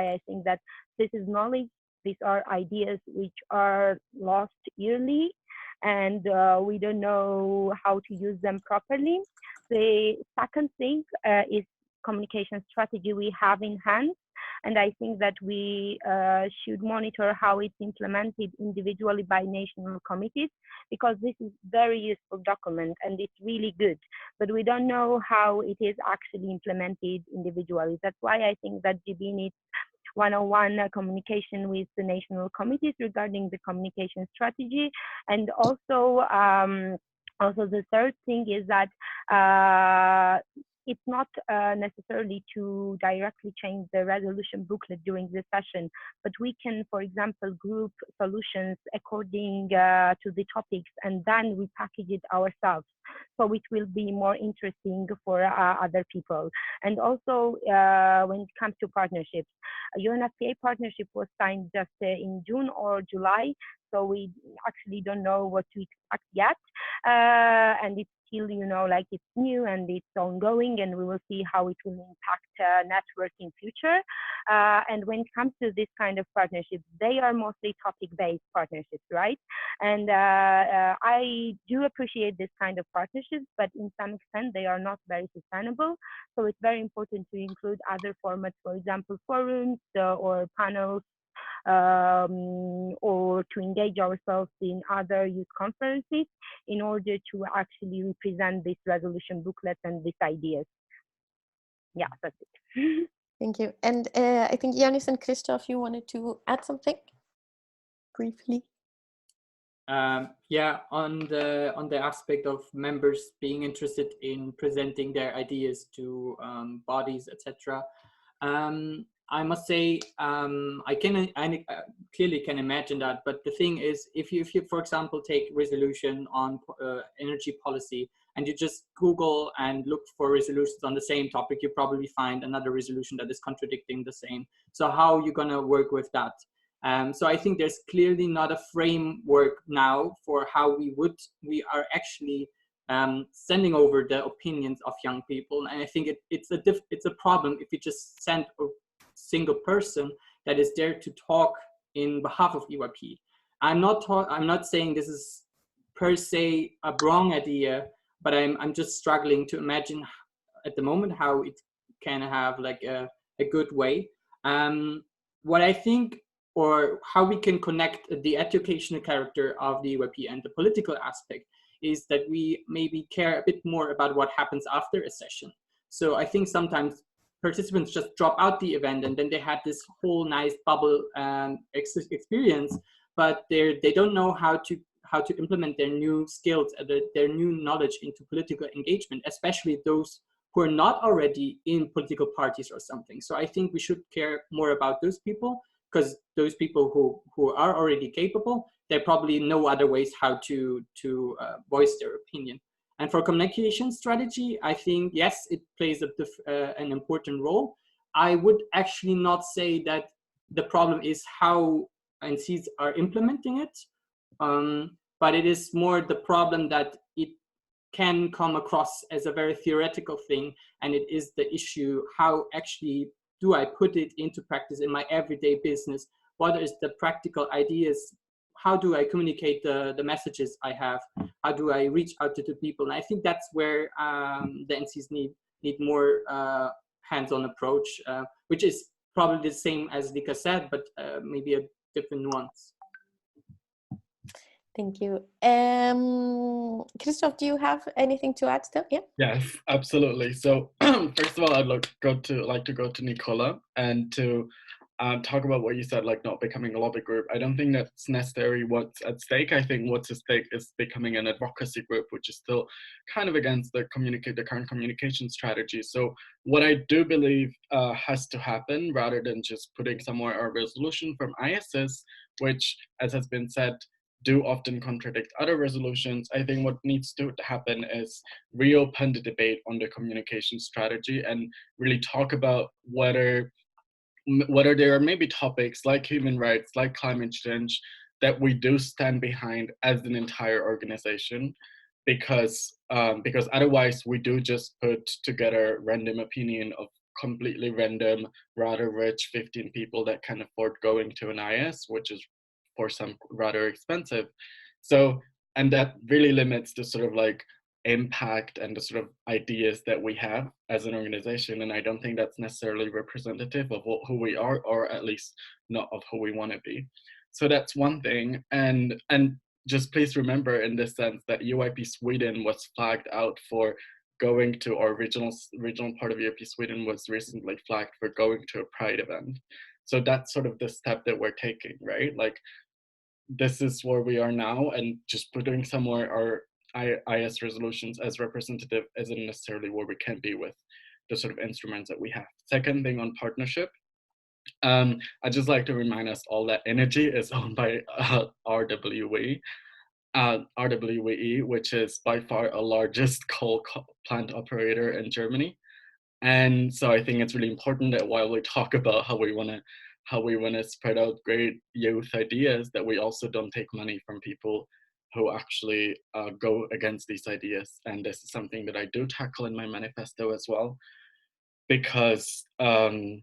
B: I think that this is knowledge. These are ideas which are lost yearly, and we don't know how to use them properly. The second thing is communication strategy we have in hand. And I think that we should monitor how it's implemented individually by national committees, because this is a very useful document and it's really good, but we don't know how it is actually implemented individually. That's why I think that GB needs one-on-one communication with the national committees regarding the communication strategy. And also the third thing is that it's not necessarily to directly change the resolution booklet during the session, but we can, for example, group solutions according to the topics, and then we package it ourselves, so it will be more interesting for other people. And also, when it comes to partnerships, a UNFPA partnership was signed just in June or July, so we actually don't know what to expect yet, and it's still, like it's new and it's ongoing, and we will see how it will impact network in future. And when it comes to this kind of partnerships, they are mostly topic-based partnerships, right? And I do appreciate this kind of partnerships, but in some extent they are not very sustainable. So it's very important to include other formats, for example, forums or panels, or to engage ourselves in other youth conferences in order to actually represent this resolution booklet and these ideas. Yeah, that's it.
A: Thank you. And I think Yanis and Christoph, you wanted to add something briefly?
D: Yeah, on the aspect of members being interested in presenting their ideas to bodies, etc. I must say, I clearly can imagine that. But the thing is, if you for example, take resolution on energy policy, and you just Google and look for resolutions on the same topic, you probably find another resolution that is contradicting the same. So how are you going to work with that? So I think there's clearly not a framework now for how we are actually sending over the opinions of young people. And I think it's a problem if you just send a single person that is there to talk in behalf of EYP. I'm not saying this is per se a wrong idea, but I'm just struggling to imagine at the moment how it can have like a good way. What I think, or how we can connect the educational character of the EYP and the political aspect, is that we maybe care a bit more about what happens after a session. So I think sometimes participants just drop out the event and then they had this whole nice bubble experience, but they don't know how to implement their new skills, their new knowledge into political engagement, especially those who are not already in political parties or something. So I think we should care more about those people, because those people who are already capable, they probably know other ways how to voice their opinion. And for communication strategy, I think, yes, it plays an important role. I would actually not say that the problem is how NCs are implementing it, but it is more the problem that it can come across as a very theoretical thing, and it is the issue, how actually do I put it into practice in my everyday business? What is the practical ideas? How do I communicate the messages I have? How do I reach out to the people? And I think that's where the NCs need more hands-on approach, which is probably the same as Lika said, but maybe a different nuance.
A: Thank you. Christoph, do you have anything to add still? Yeah.
E: Yes, absolutely. So first of all, I'd like to go to Nicola and to talk about what you said, like not becoming a lobby group. I don't think that's necessarily what's at stake. I think what's at stake is becoming an advocacy group, which is still kind of against the current communication strategy. So what I do believe has to happen, rather than just putting somewhere a resolution from ISS, which, as has been said, do often contradict other resolutions. I think what needs to happen is reopen the debate on the communication strategy and really talk about whether there are maybe topics like human rights, like climate change, that we do stand behind as an entire organization, because otherwise we do just put together random opinion of completely random, rather rich 15 people that can afford going to an IS, which is for some rather expensive. So, and that really limits the sort of like impact and the sort of ideas that we have as an organization. And I don't think that's necessarily representative of who we are, or at least not of who we want to be. So that's one thing. And just please remember in this sense that UIP Sweden was flagged out for going to, our regional part of UIP Sweden was recently flagged for going to a Pride event. So that's sort of the step that we're taking, right? Like, this is where we are now, and just putting somewhere our IS resolutions as representative isn't necessarily where we can be with the sort of instruments that we have. Second thing on partnership, I'd just like to remind us all that Energy is owned by RWE, which is by far a largest coal plant operator in Germany. And so I think it's really important that while we talk about how we want to spread out great youth ideas, that we also don't take money from people who actually go against these ideas. And this is something that I do tackle in my manifesto as well, because I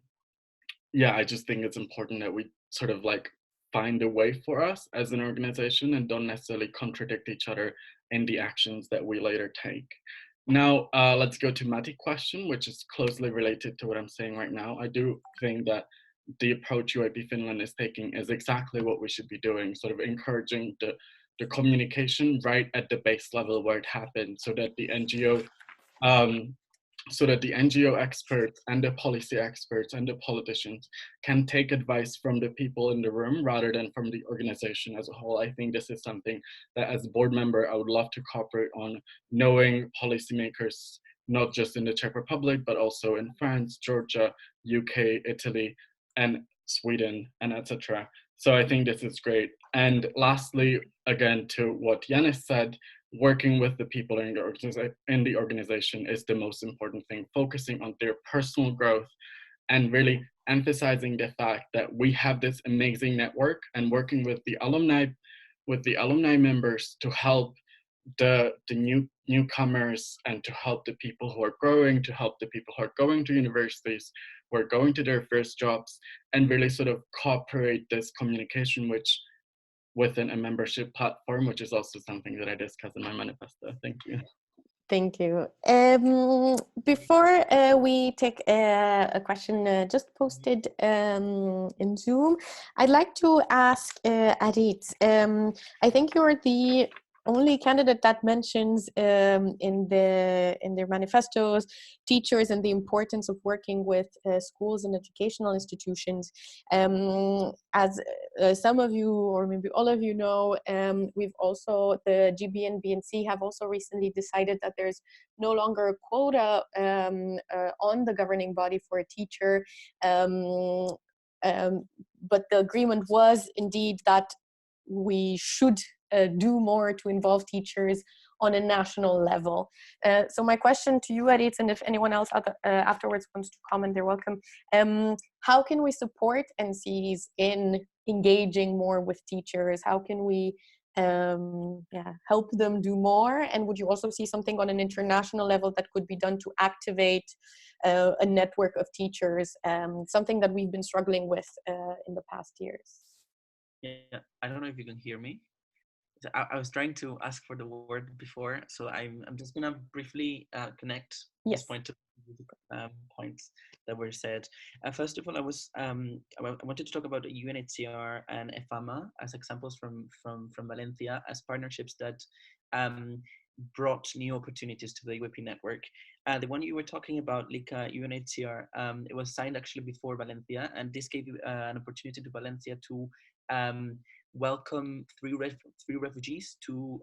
E: just think it's important that we sort of like find a way for us as an organization and don't necessarily contradict each other in the actions that we later take. Now, let's go to Matti's question, which is closely related to what I'm saying right now. I do think that the approach UIP Finland is taking is exactly what we should be doing, sort of encouraging the communication right at the base level where it happens, so that the NGO experts and the policy experts and the politicians can take advice from the people in the room rather than from the organization as a whole. I think this is something that, as a board member, I would love to cooperate on, knowing policymakers not just in the Czech Republic, but also in France, Georgia, UK, Italy, and Sweden, and etc. So I think this is great. And lastly, again, to what Yanis said, working with the people in the organization is the most important thing, focusing on their personal growth and really emphasizing the fact that we have this amazing network, and working with the alumni members to help the newcomers and to help the people who are growing, to help the people who are going to universities, who are going to their first jobs, and really sort of cooperate this communication within a membership platform, which is also something that I discuss in my manifesto. Thank you.
A: Thank you. Before we take a question just posted in Zoom, I'd like to ask Arit. I think you're the only candidate that mentions in their manifestos teachers and the importance of working with schools and educational institutions. As some of you, or maybe all of you know, we've also, the GB and BNC have also recently decided that there's no longer a quota on the governing body for a teacher. But the agreement was indeed that we should do more to involve teachers on a national level. So my question to you, Aritz, and if anyone else afterwards wants to comment, they're welcome. How can we support NCs in engaging more with teachers? How can we help them do more? And would you also see something on an international level that could be done to activate a network of teachers, something that we've been struggling with in the past years?
F: Yeah, I don't know if you can hear me. I was trying to ask for the word before, so I'm just gonna briefly connect this point to points that were said. First of all, I wanted to talk about UNHCR and EFAMA as examples from Valencia as partnerships that brought new opportunities to the UAP network. The one you were talking about, Lika, UNHCR, it was signed actually before Valencia, and this gave an opportunity to Valencia to welcome three refugees to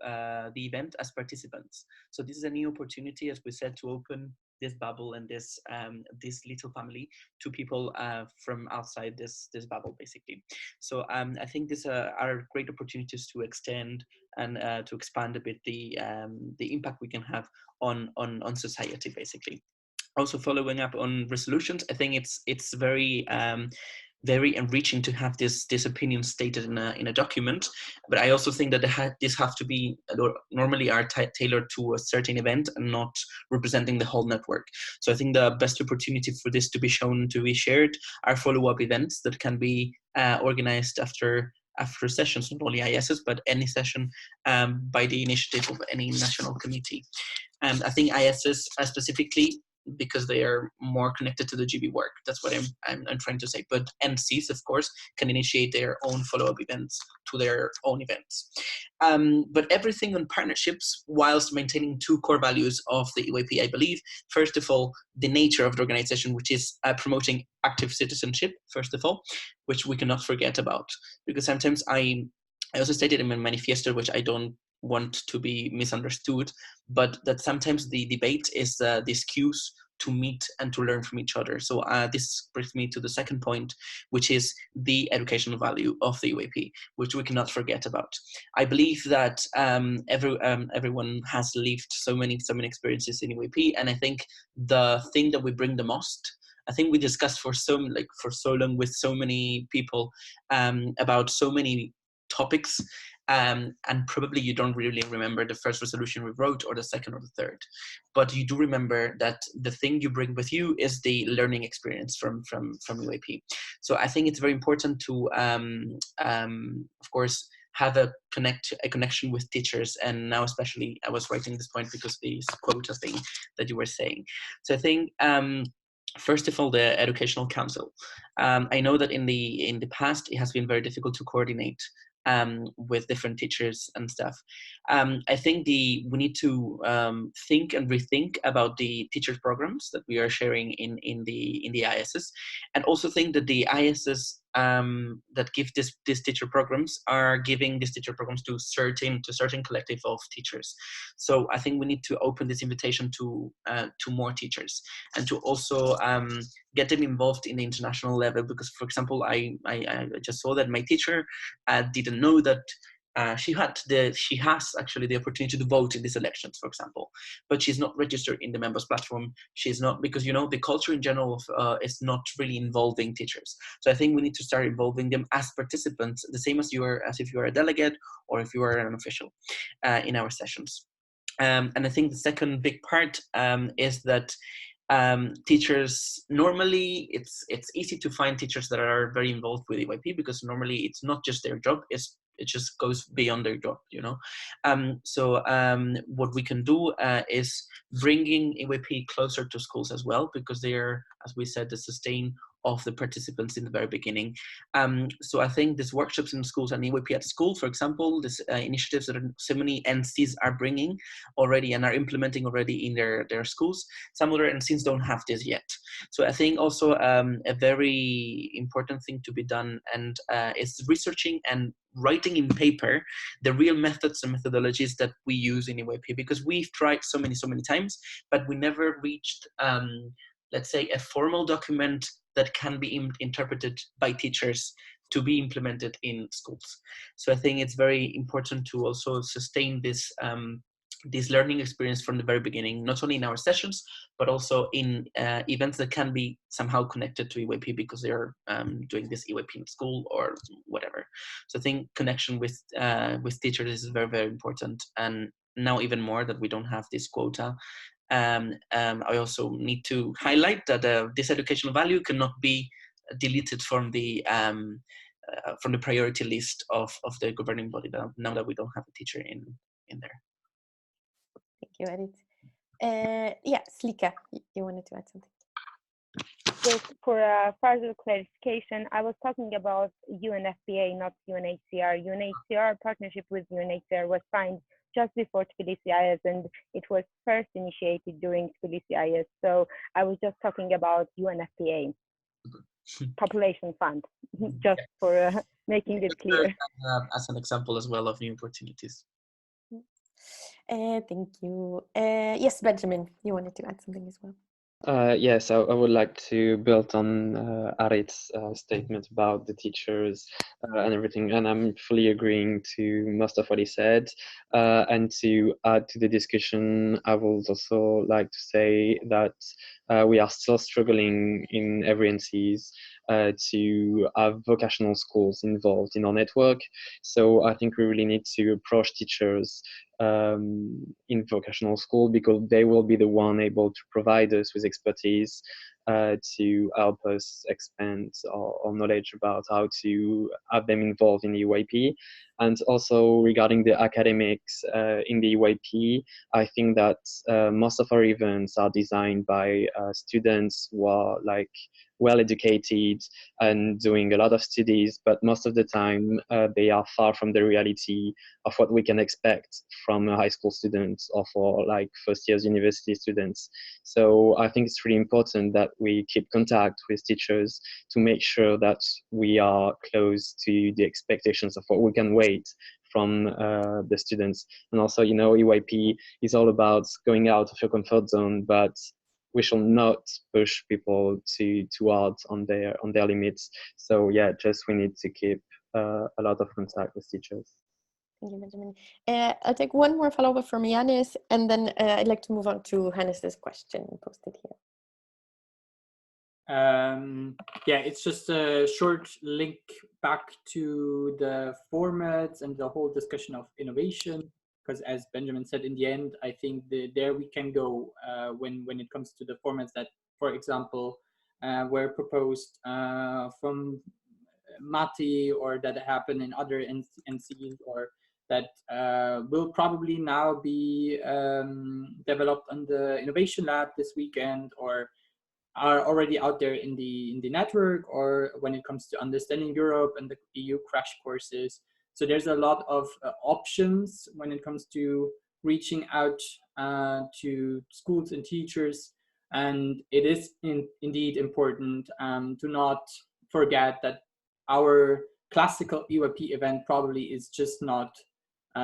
F: the event as participants. So this is a new opportunity, as we said, to open this bubble and this little family to people from outside this bubble, basically. So I think these are great opportunities to extend and to expand a bit the impact we can have on society, basically. Also, following up on resolutions, I think it's very very enriching to have this opinion stated in a document, but I also think that this have to be normally are tailored to a certain event and not representing the whole network. So I think the best opportunity for this to be shown, to be shared, are follow-up events that can be organized after sessions, not only ISS, but any session by the initiative of any national committee. And I think ISS specifically, because they are more connected to the GB work. That's what I'm trying to say. But NCs, of course, can initiate their own follow-up events to their own events. But everything on partnerships, whilst maintaining two core values of the UAP, I believe. First of all, the nature of the organization, which is promoting active citizenship, first of all, which we cannot forget about. Because sometimes I also stated in my manifesto, which I don't want to be misunderstood, but that sometimes the debate is the excuse to meet and to learn from each other. So this brings me to the second point, which is the educational value of the UAP, which we cannot forget about. I believe that everyone has lived so many experiences in UAP, and I think the thing that we bring the most, I think we discussed for so long with so many people about so many topics, and probably you don't really remember the first resolution we wrote or the second or the third, but you do remember that the thing you bring with you is the learning experience from UAP. So I think it's very important to of course have a connection with teachers, and now especially I was writing this point because this quote thing that you were saying. So I think first of all, the educational council. I know that in the past it has been very difficult to coordinate with different teachers and stuff. I think we need to think and rethink about the teacher programs that we are sharing in the ISS, and also think that the ISS that give these teacher programs are giving these teacher programs to certain collective of teachers. So I think we need to open this invitation to more teachers, and to also get them involved in the international level. Because, for example, I just saw that my teacher didn't know that she has actually the opportunity to vote in these elections, for example, but she's not registered in the members platform. She's not, because the culture in general is not really involving teachers. So I think we need to start involving them as participants, the same as if you are a delegate or if you are an official in our sessions. And I think the second big part is that teachers, normally it's easy to find teachers that are very involved with EYP, because normally it's not just their job, it just goes beyond their job, So what we can do is bringing EYP closer to schools as well, because they are, as we said, the sustain of the participants in the very beginning. So I think these workshops in schools and EYP at school, for example, these initiatives that so many NCs are bringing already and are implementing already in their schools, some other NCs don't have this yet. So I think also a very important thing to be done and is researching and writing in paper the real methods and methodologies that we use in EYP, because we've tried so many times, but we never reached, let's say, a formal document that can be interpreted by teachers to be implemented in schools. So I think it's very important to also sustain this this learning experience from the very beginning, not only in our sessions, but also in events that can be somehow connected to EYP because they're doing this EYP in school or whatever. So I think connection with teachers is very, very important. And now even more that we don't have this quota. I also need to highlight that this educational value cannot be deleted from the priority list of the governing body now that we don't have a teacher in there.
A: Thank you, Edith. Yeah, Slika, you wanted to add something?
B: Just for further clarification, I was talking about UNFPA, not UNHCR. UNHCR partnership with UNHCR was signed just before Tbilisi IS, and it was first initiated during Tbilisi IS. So I was just talking about UNFPA, Population Fund, just for making it clear.
F: As an example as well of new opportunities.
A: Thank you. Yes, Benjamin, you wanted to add something as well.
C: Yes, I would like to build on Arit's statement about the teachers and everything, and I'm fully agreeing to most of what he said. And to add to the discussion, I would also like to say that we are still struggling in every NCs to have vocational schools involved in our network. So I think we really need to approach teachers in vocational school, because they will be the one able to provide us with expertise to help us expand our knowledge about how to have them involved in the EYP. And also regarding the academics in the EYP, I think that most of our events are designed by students who are like well educated and doing a lot of studies, but most of the time they are far from the reality of what we can expect from a high school student or for like first year's university students. So I think it's really important that we keep contact with teachers to make sure that we are close to the expectations of what we can wait from the students. And also, you know, EYP is all about going out of your comfort zone, but we shall not push people too hard on their limits. So yeah, just we need to keep a lot of contact with teachers.
A: Thank you, Benjamin. I'll take one more follow-up from Yanis, and then I'd like to move on to Hannes's question posted here.
D: Yeah, it's just a short link back to the formats and the whole discussion of innovation, because as Benjamin said, in the end, I think there we can go when it comes to the formats that, for example, were proposed from Mati, or that happen in other NCs, or that will probably now be developed on the Innovation Lab this weekend, or are already out there in the network, or when it comes to Understanding Europe and the EU crash courses. So there's a lot of options when it comes to reaching out to schools and teachers. And it is indeed important to not forget that our classical EYP event probably is just not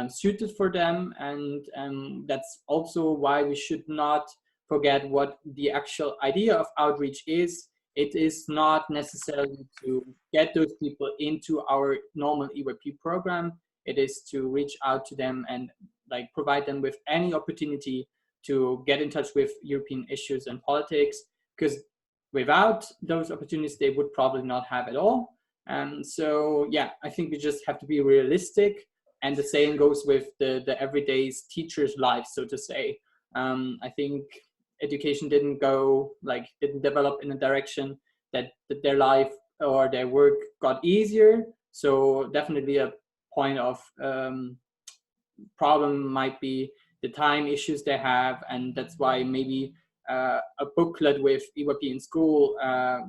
D: suited for them. And that's also why we should not forget what the actual idea of outreach is. It is not necessarily to get those people into our normal EYP program. It is to reach out to them and like provide them with any opportunity to get in touch with European issues and politics, because without those opportunities, they would probably not have at all. And so, yeah, I think we just have to be realistic. And the same goes with the everyday teacher's life, so to say. I think education didn't develop in a direction that their life or their work got easier. So definitely a point of problem might be the time issues they have, and that's why maybe a booklet with EYP in school,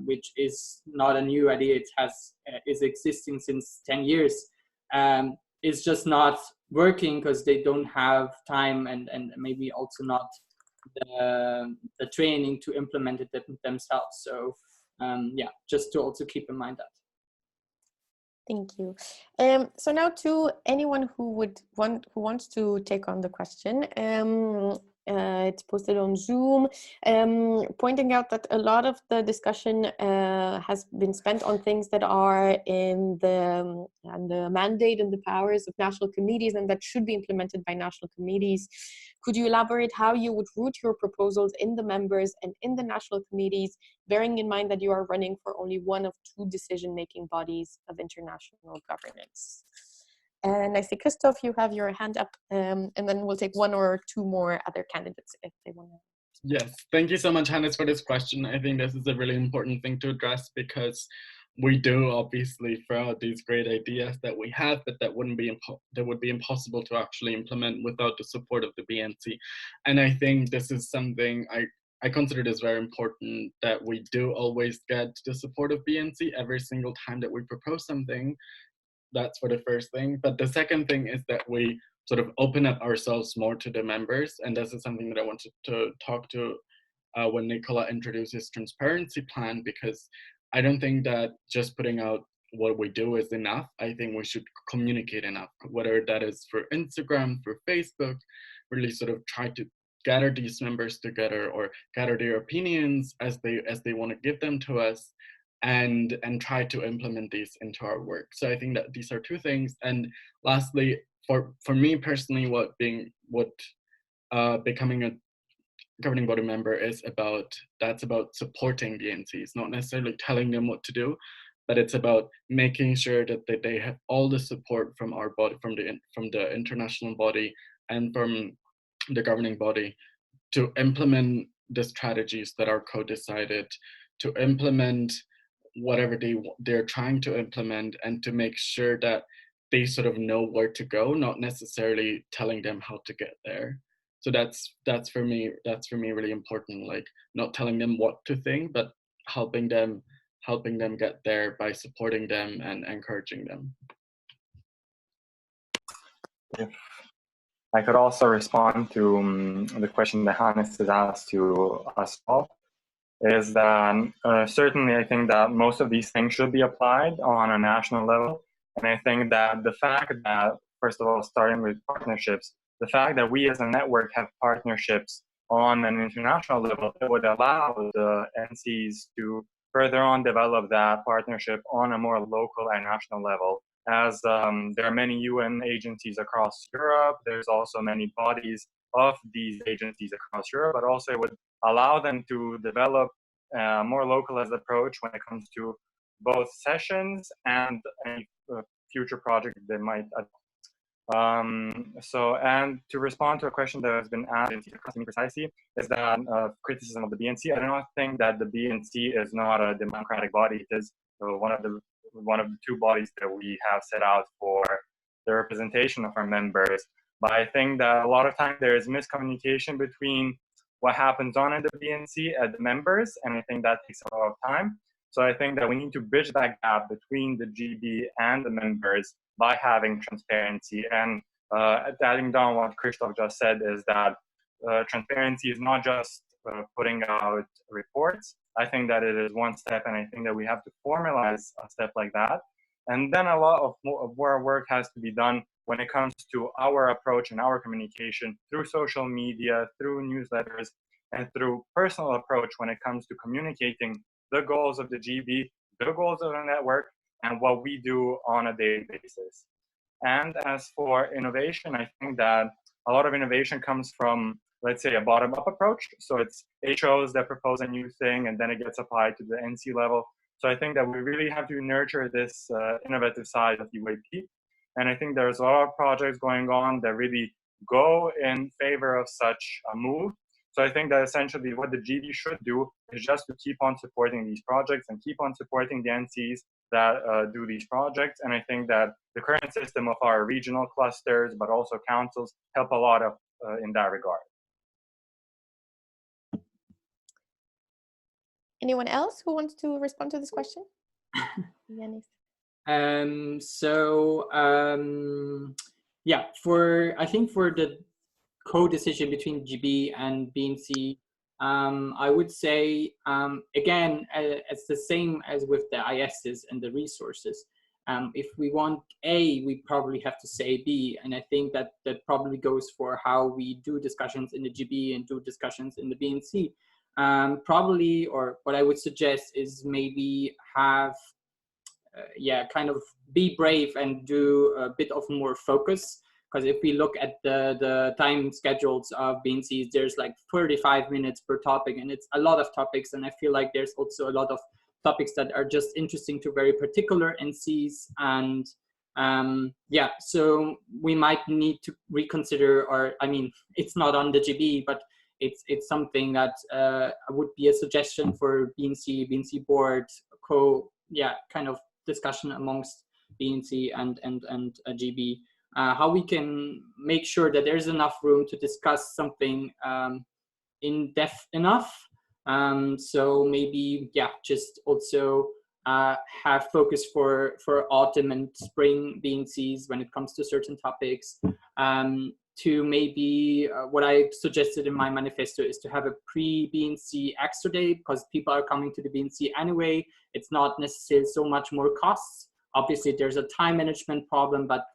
D: which is not a new idea. It is existing since 10 years. It's just not working because they don't have time and maybe also not the training to implement it themselves. So yeah, just to also keep in mind that.
A: Thank you. So now to anyone who wants to take on the question, it's posted on Zoom, pointing out that a lot of the discussion has been spent on things that are in the mandate and the powers of national committees and that should be implemented by national committees. Could you elaborate how you would root your proposals in the members and in the national committees, bearing in mind that you are running for only one of two decision-making bodies of international governance? And I see, Christoph, you have your hand up, and then we'll take one or two more other candidates if they want to.
E: Yes, thank you so much, Hannes, for this question. I think this is a really important thing to address because we do obviously throw out these great ideas that we have, but that would be impossible to actually implement without the support of the BNC. And I think this is something I consider this very important, that we do always get the support of BNC every single time that we propose something. That's for the first thing. But the second thing is that we sort of open up ourselves more to the members. And this is something that I wanted to talk to when Nicola introduced his transparency plan, because I don't think that just putting out what we do is enough. I think we should communicate enough, whether that is for Instagram, for Facebook, really sort of try to gather these members together or gather their opinions as they want to give them to us, and try to implement these into our work. So I think that these are two things. And lastly, for me personally, becoming a governing body member is about, that's about supporting the NCs, not necessarily telling them what to do, but it's about making sure that they have all the support from our body, from the international body and from the governing body, to implement the strategies that are co-decided, to implement whatever they're trying to implement, and to make sure that they sort of know where to go, not necessarily telling them how to get there. So that's for me really important, like not telling them what to think, but helping them get there by supporting them and encouraging them.
G: If I could also respond to the question that Hannes has asked to us all, is that certainly I think that most of these things should be applied on a national level. And I think that the fact that, first of all, starting with partnerships, the fact that we as a network have partnerships on an international level, it would allow the NCs to further on develop that partnership on a more local and national level. As there are many UN agencies across Europe, there's also many bodies of these agencies across Europe, but also it would allow them to develop a more localized approach when it comes to both sessions and any future project they might adopt. And to respond to a question that has been asked to me precisely, is that criticism of the BNC. I do not think that the BNC is not a democratic body. It is one of the two bodies that we have set out for the representation of our members. But I think that a lot of times there is miscommunication between what happens on in the BNC and the members, and I think that takes a lot of time. So I think that we need to bridge that gap between the GB and the members by having transparency. And adding down what Christoph just said is that transparency is not just putting out reports. I think that it is one step, and I think that we have to formalize a step like that. And then a lot of more work has to be done when it comes to our approach and our communication through social media, through newsletters, and through personal approach when it comes to communicating the goals of the GB, the goals of the network, and what we do on a daily basis. And as for innovation, I think that a lot of innovation comes from, let's say, a bottom-up approach. So it's HOs that propose a new thing, and then it gets applied to the NC level. So I think that we really have to nurture this innovative side of UAP. And I think there's a lot of projects going on that really go in favor of such a move. So I think that essentially what the GB should do is just to keep on supporting these projects and keep on supporting the NCs that do these projects. And I think that the current system of our regional clusters, but also councils, help a lot of in that regard.
A: Anyone else who wants to respond to this question? Yanis.
D: Yeah, I think for the co-decision between GB and BNC, I would say, again, it's the same as with the ISs and the resources. If we want A, we probably have to say B. And I think that probably goes for how we do discussions in the GB and do discussions in the BNC. Probably, or what I would suggest is maybe have, kind of be brave and do a bit of more focus. Because if we look at the time schedules of BNCs, there's like 35 minutes per topic, and it's a lot of topics. And I feel like there's also a lot of topics that are just interesting to very particular NCs. And so we might need to reconsider, or I mean, it's not on the GB, but it's something that would be a suggestion for BNC board kind of discussion amongst BNC and GB. How we can make sure that there's enough room to discuss something in depth enough. So maybe, just also have focus for autumn and spring BNCs when it comes to certain topics. To maybe, what I suggested in my manifesto is to have a pre-BNC extra day, because people are coming to the BNC anyway. It's not necessarily so much more costs. Obviously, there's a time management problem, but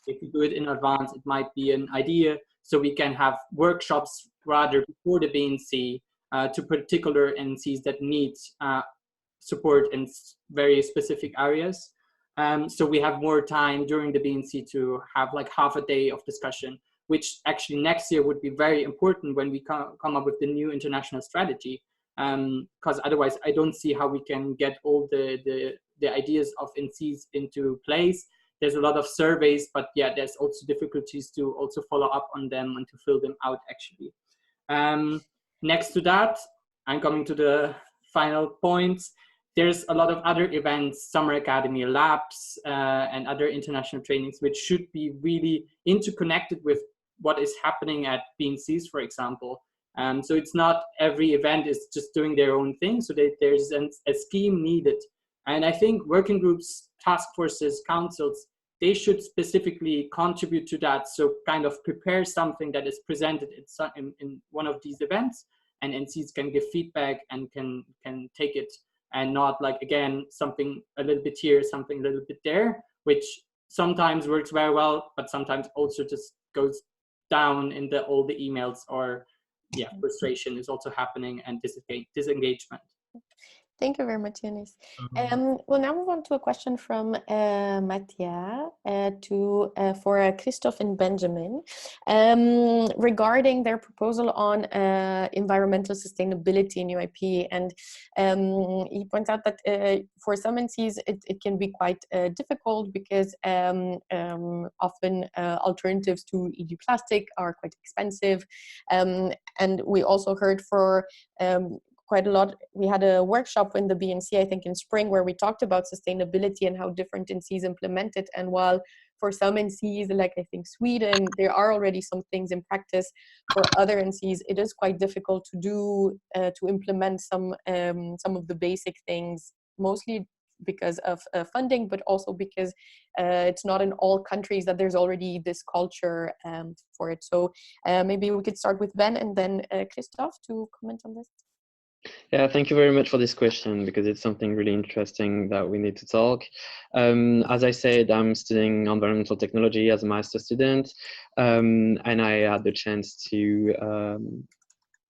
D: if you do it in advance, it might be an idea. So we can have workshops rather before the BNC to particular NCs that need support in very specific areas. So we have more time during the BNC to have like half a day of discussion, which actually next year would be very important when we come up with the new international strategy. Because otherwise, I don't see how we can get all the ideas of NCs into place. There's a lot of surveys, but there's also difficulties to also follow up on them and to fill them out actually. Next to that, I'm coming to the final points. There's a lot of other events, Summer Academy Labs, and other international trainings, which should be really interconnected with what is happening at BNCs, for example. So it's not every event is just doing their own thing, so there's a scheme needed. And I think working groups, task forces, councils, they should specifically contribute to that. So kind of prepare something that is presented in one of these events, and NCs can give feedback and can take it, and not like, again, something a little bit here, something a little bit there, which sometimes works very well, but sometimes also just goes down in all the emails, or frustration is also happening, and disengagement.
A: Thank you very much, Yanis. We'll now move on to a question from Mattia for Christophe and Benjamin regarding their proposal on environmental sustainability in UIP. And he points out that for some NCs, it can be quite difficult because often alternatives to e.g. plastic are quite expensive. And we also heard for quite a lot. We had a workshop in the BNC, I think in spring, where we talked about sustainability and how different NCs implement it. And while for some NCs, like I think Sweden, there are already some things in practice, for other NCs, it is quite difficult to do, to implement some of the basic things, mostly because of funding, but also because it's not in all countries that there's already this culture for it. So maybe we could start with Ben and then Christophe to comment on this.
C: Yeah, thank you very much for this question, because it's something really interesting that we need to talk. As I said, I'm studying environmental technology as a master student, and I had the chance to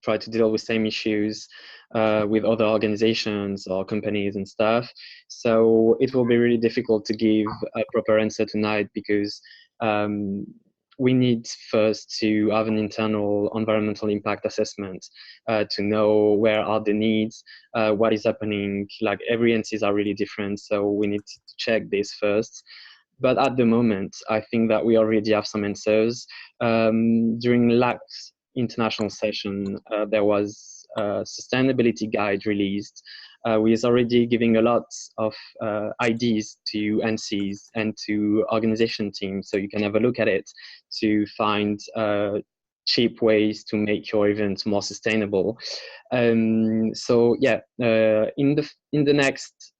C: try to deal with same issues with other organizations or companies and stuff. So it will be really difficult to give a proper answer tonight, because we need first to have an internal environmental impact assessment to know where are the needs, what is happening. Like every NCs are really different, so we need to check this first. But at the moment, I think that we already have some answers. During last international session, there was a sustainability guide released, which is already giving a lot of ideas to NCs and to organization teams, so you can have a look at it to find cheap ways to make your events more sustainable. So yeah, in the next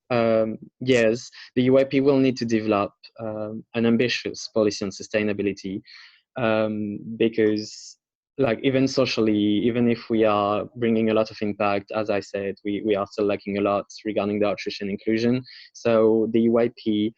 C: years, the UIP will need to develop an ambitious policy on sustainability, because like even socially, even if we are bringing a lot of impact, as I said, we are still lacking a lot regarding the outreach and inclusion. So the UIP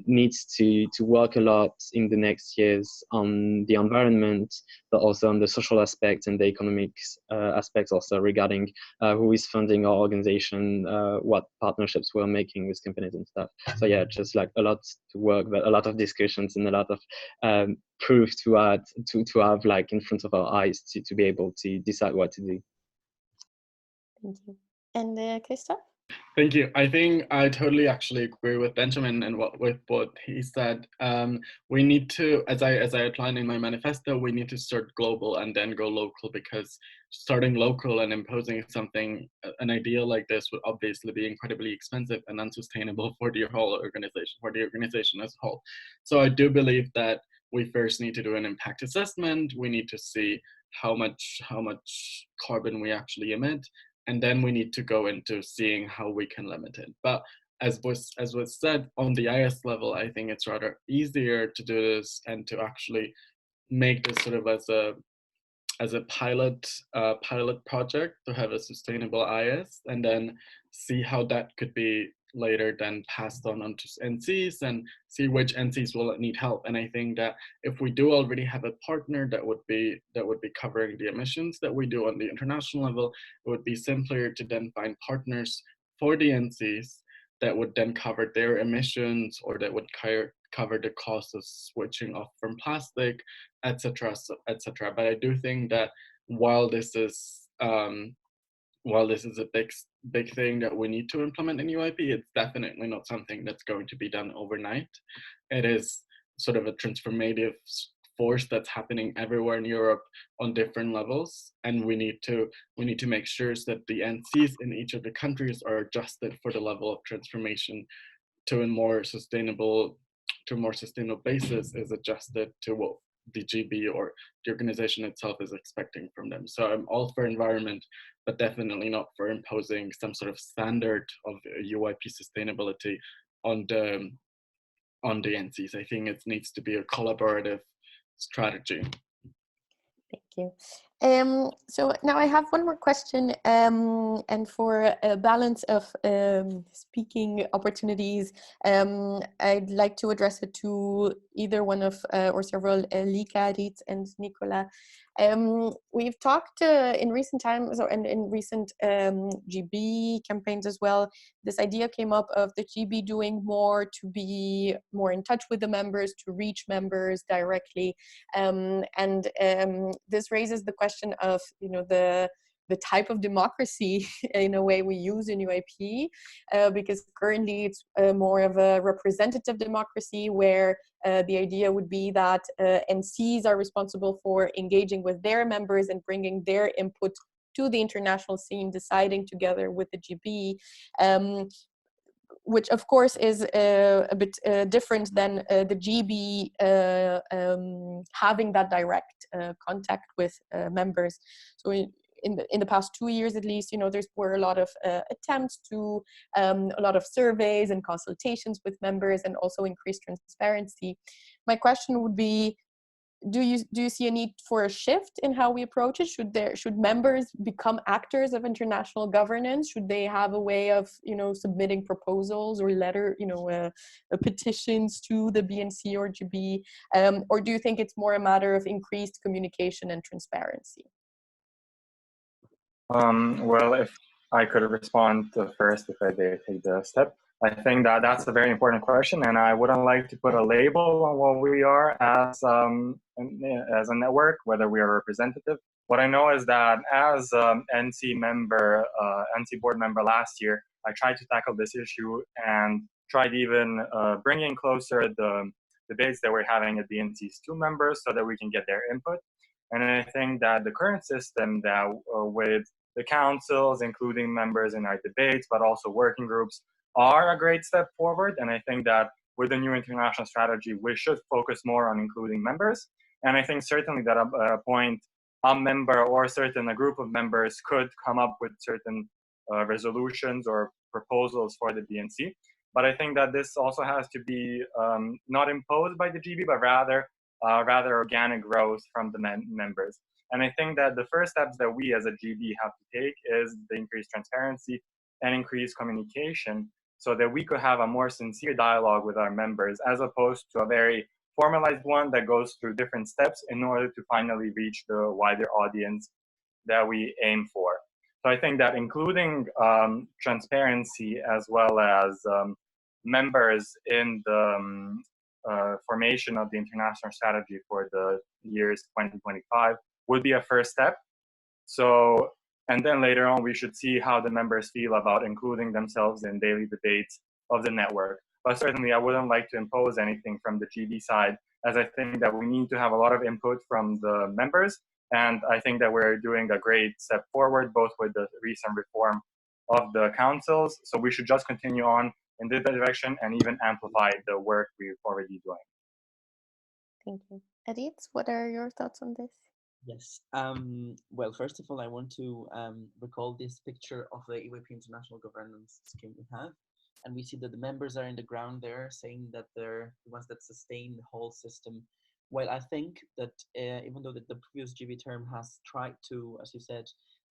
C: needs to work a lot in the next years on the environment, but also on the social aspects and the economic aspects also regarding who is funding our organization, what partnerships we're making with companies and stuff. So yeah, just like a lot to work, but a lot of discussions and a lot of proof to add to have like in front of our eyes to be able to decide what to do.
A: Thank you. And Christoph?
E: Thank you. I think I totally actually agree with Benjamin and with what he said. We need to, as I outlined in my manifesto, we need to start global and then go local, because starting local and imposing something, an idea like this, would obviously be incredibly expensive and unsustainable for the whole organization, as a whole. So I do believe that we first need to do an impact assessment. We need to see how much carbon we actually emit. And then we need to go into seeing how we can limit it. But as was said, on the IS level, I think it's rather easier to do this and to actually make this sort of as a pilot project to have a sustainable IS, and then see how that could be later then passed on onto NCs and see which NCs will need help. And I think that if we do already have a partner that would be covering the emissions that we do on the international level, it would be simpler to then find partners for the NCs that would then cover their emissions, or that would cover the cost of switching off from plastic, etc., etc. But I do think that while this is a big thing that we need to implement in UIP, it's definitely not something that's going to be done overnight. It is sort of a transformative force that's happening everywhere in Europe on different levels, and we need to make sure that the NCs in each of the countries are adjusted for the level of transformation to a more sustainable basis, is adjusted to what the GB or the organization itself is expecting from them. So I'm all for environment, but definitely not for imposing some sort of standard of UIP sustainability on the NCs. I think it needs to be a collaborative strategy.
A: Thank you. So now I have one more question, and for a balance of speaking opportunities, I'd like to address it to either one of or several, Lika, Rit, and Nicola. We've talked in recent times, and in recent GB campaigns as well, this idea came up of the GB doing more to be more in touch with the members, to reach members directly, and this raises the question of, you know, the type of democracy in a way we use in UIP, because currently it's more of a representative democracy, where the idea would be that NCs are responsible for engaging with their members and bringing their input to the international scene, deciding together with the GB, which of course is a bit different than the GB having that direct contact with members. So in the past 2 years at least, you know, there were a lot of attempts to a lot of surveys and consultations with members, and also increased transparency. My question would be, do you see a need for a shift in how we approach it? Should members become actors of international governance? Should they have a way of, you know, submitting proposals or petitions to the BNC or GB, or do you think it's more a matter of increased communication and transparency?
G: Well, if I could respond first, if I dare take the step, I think that that's a very important question, and I wouldn't like to put a label on what we are as a network, whether we are representative. What I know is that as NC board member last year, I tried to tackle this issue and tried even bringing closer the debates that we're having at the NC's to members, so that we can get their input. And I think that the current system that with the councils, including members in our debates, but also working groups, are a great step forward. And I think that with the new international strategy, we should focus more on including members. And I think certainly that at a point, a member or a group of members could come up with certain resolutions or proposals for the BNC. But I think that this also has to be not imposed by the GB, but rather organic growth from the members. And I think that the first steps that we as a GB have to take is the increased transparency and increased communication, so that we could have a more sincere dialogue with our members, as opposed to a very formalized one that goes through different steps in order to finally reach the wider audience that we aim for. So I think that including transparency as well as members in the formation of the international strategy for the years 2025 would be a first step. So, and then later on, we should see how the members feel about including themselves in daily debates of the network. But certainly, I wouldn't like to impose anything from the GB side, as I think that we need to have a lot of input from the members. And I think that we're doing a great step forward, both with the recent reform of the councils. So we should just continue on in this direction and even amplify the work we're already doing.
A: Thank you. Edith, what are your thoughts on this?
F: Yes. Well, first of all, I want to recall this picture of the EYP International Governance Scheme we have. And we see that the members are in the ground there, saying that they're the ones that sustain the whole system. Well, I think that even though the previous GB term has tried to, as you said,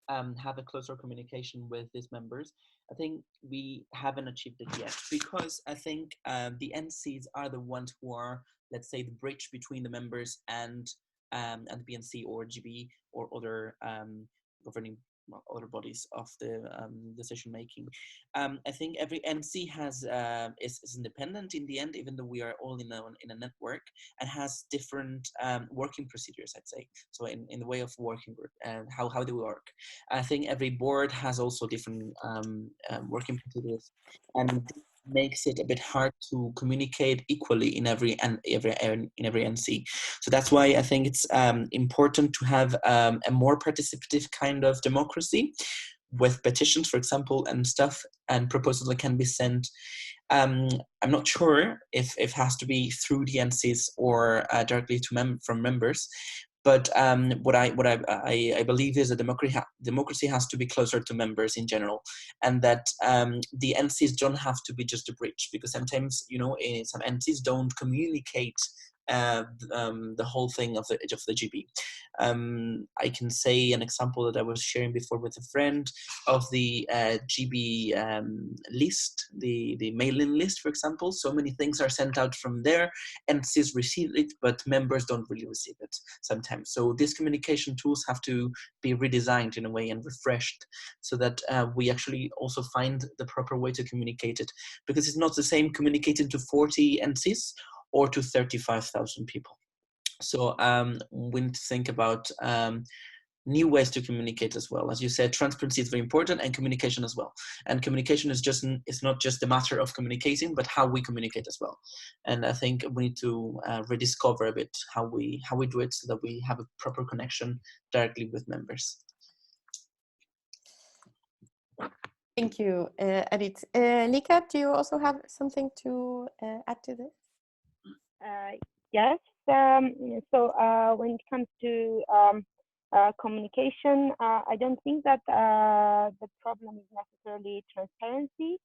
F: have a closer communication with these members, I think we haven't achieved it yet, because I think the NCs are the ones who are, let's say, the bridge between the members and the BNC or GB or other governing other bodies of the decision making. I think every NC has is independent in the end, even though we are all in a network, and has different working procedures, I'd say. So in the way of working group and how they work. I think every board has also different working procedures, and makes it a bit hard to communicate equally in every NC. So that's why I think it's important to have a more participative kind of democracy, with petitions, for example, and stuff, and proposals that can be sent. I'm not sure if it has to be through the NCs or directly to from members. But what I believe is that democracy has to be closer to members in general, and that the NCs don't have to be just a bridge, because sometimes, you know, some NCs don't communicate the whole thing of the GB. I can say an example that I was sharing before with a friend of the GB list, the mailing list, for example. So many things are sent out from there, NCs receive it, but members don't really receive it sometimes. So these communication tools have to be redesigned in a way and refreshed, so that we actually also find the proper way to communicate it, because it's not the same communicating to 40 NCs or to 35,000 people. So we need to think about new ways to communicate as well. As you said, transparency is very important, and communication as well. And communication is not just a matter of communicating, but how we communicate as well. And I think we need to rediscover a bit how we do it, so that we have a proper connection directly with members.
A: Thank you, Edith. Lika, do you also have something to add to this?
B: Yes. So when it comes to communication, I don't think that the problem is necessarily transparency,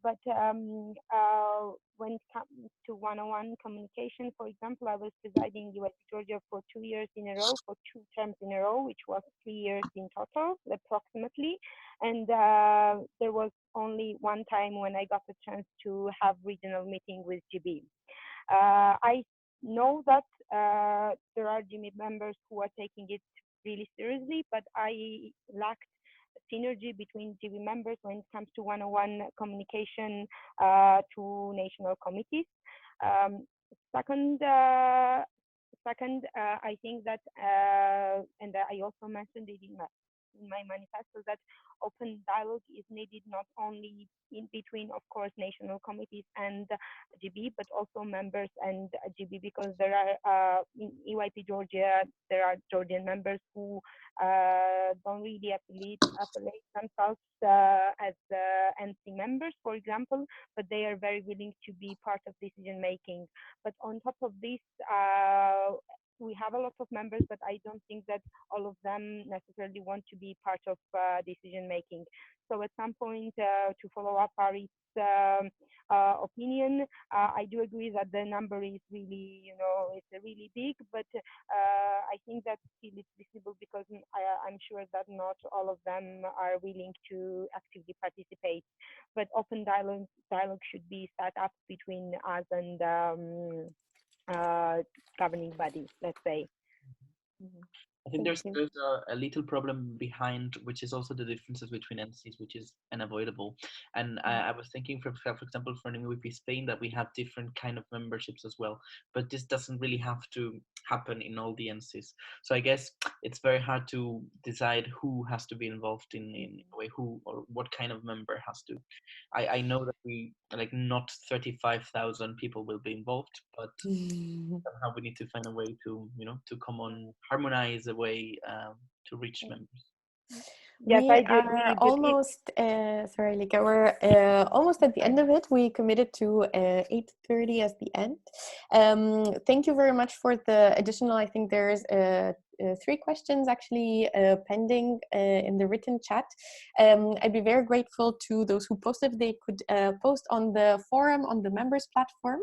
B: but when it comes to one-on-one communication, for example, I was presiding USC Georgia for 2 years in a row, for 2 terms in a row, which was 3 years in total, approximately. And there was only one time when I got the chance to have regional meeting with GB. I know that there are GB members who are taking it really seriously, but I lacked synergy between GB members when it comes to one-on-one communication to national committees. Second, I think that, and I also mentioned it in my manifesto, that open dialogue is needed not only in between, of course, national committees and GB, but also members and GB, because there are in EYP Georgia, there are Georgian members who don't really affiliate themselves as NC members, for example, but they are very willing to be part of decision making. But on top of this, we have a lot of members, but I don't think that all of them necessarily want to be part of decision making. So at some point, to follow up Ari's opinion, I do agree that the number is really, it's really big, but I think that still it's visible because I'm sure that not all of them are willing to actively participate. But open dialogue should be set up between us and governing body, let's say.
A: Mhm.
F: I think
A: Thank you.
F: there's a little problem behind, which is also the differences between entities, which is unavoidable. And I was thinking, for example, for an MEP Spain, that we have different kind of memberships as well. But this doesn't really have to happen in all the entities. So I guess it's very hard to decide who has to be involved in a way, who or what kind of member has to. I know that we like not 35,000 people will be involved, but somehow we need to find a way to to come on harmonize a way to reach members.
B: Yes,
A: We
B: I do
A: are
B: agree, but
A: almost, sorry, Lika, we're almost at the end of it. We committed to 8:30 as the end. Thank you very much for the additional, I think there's 3 questions actually pending in the written chat. I'd be very grateful to those who posted. They could post on the forum, on the members platform.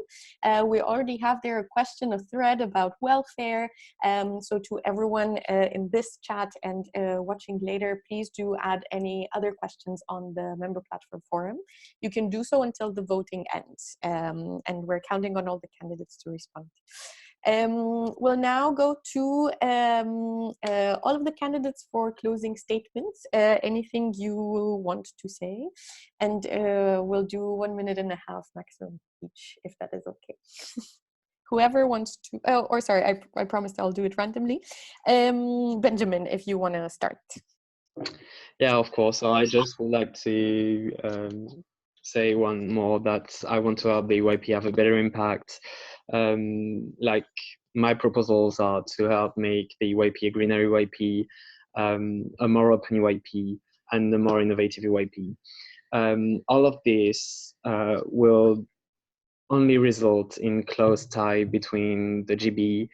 A: We already have there a question, a thread about welfare. So to everyone in this chat and watching later, please do add any other questions on the member platform forum. You can do so until the voting ends, and we're counting on all the candidates to respond. We'll now go to all of the candidates for closing statements. Anything you want to say, and we'll do 1.5 minutes maximum each, if that is okay. Whoever wants to, or sorry, I promised I'll do it randomly. Benjamin, if you want to start.
C: Yeah, of course. So I just would like to say one more, that I want to help the EYP have a better impact. Like, my proposals are to help make the EYP a greener EYP, a more open EYP, and a more innovative EYP. All of this will only result in close tie between the GB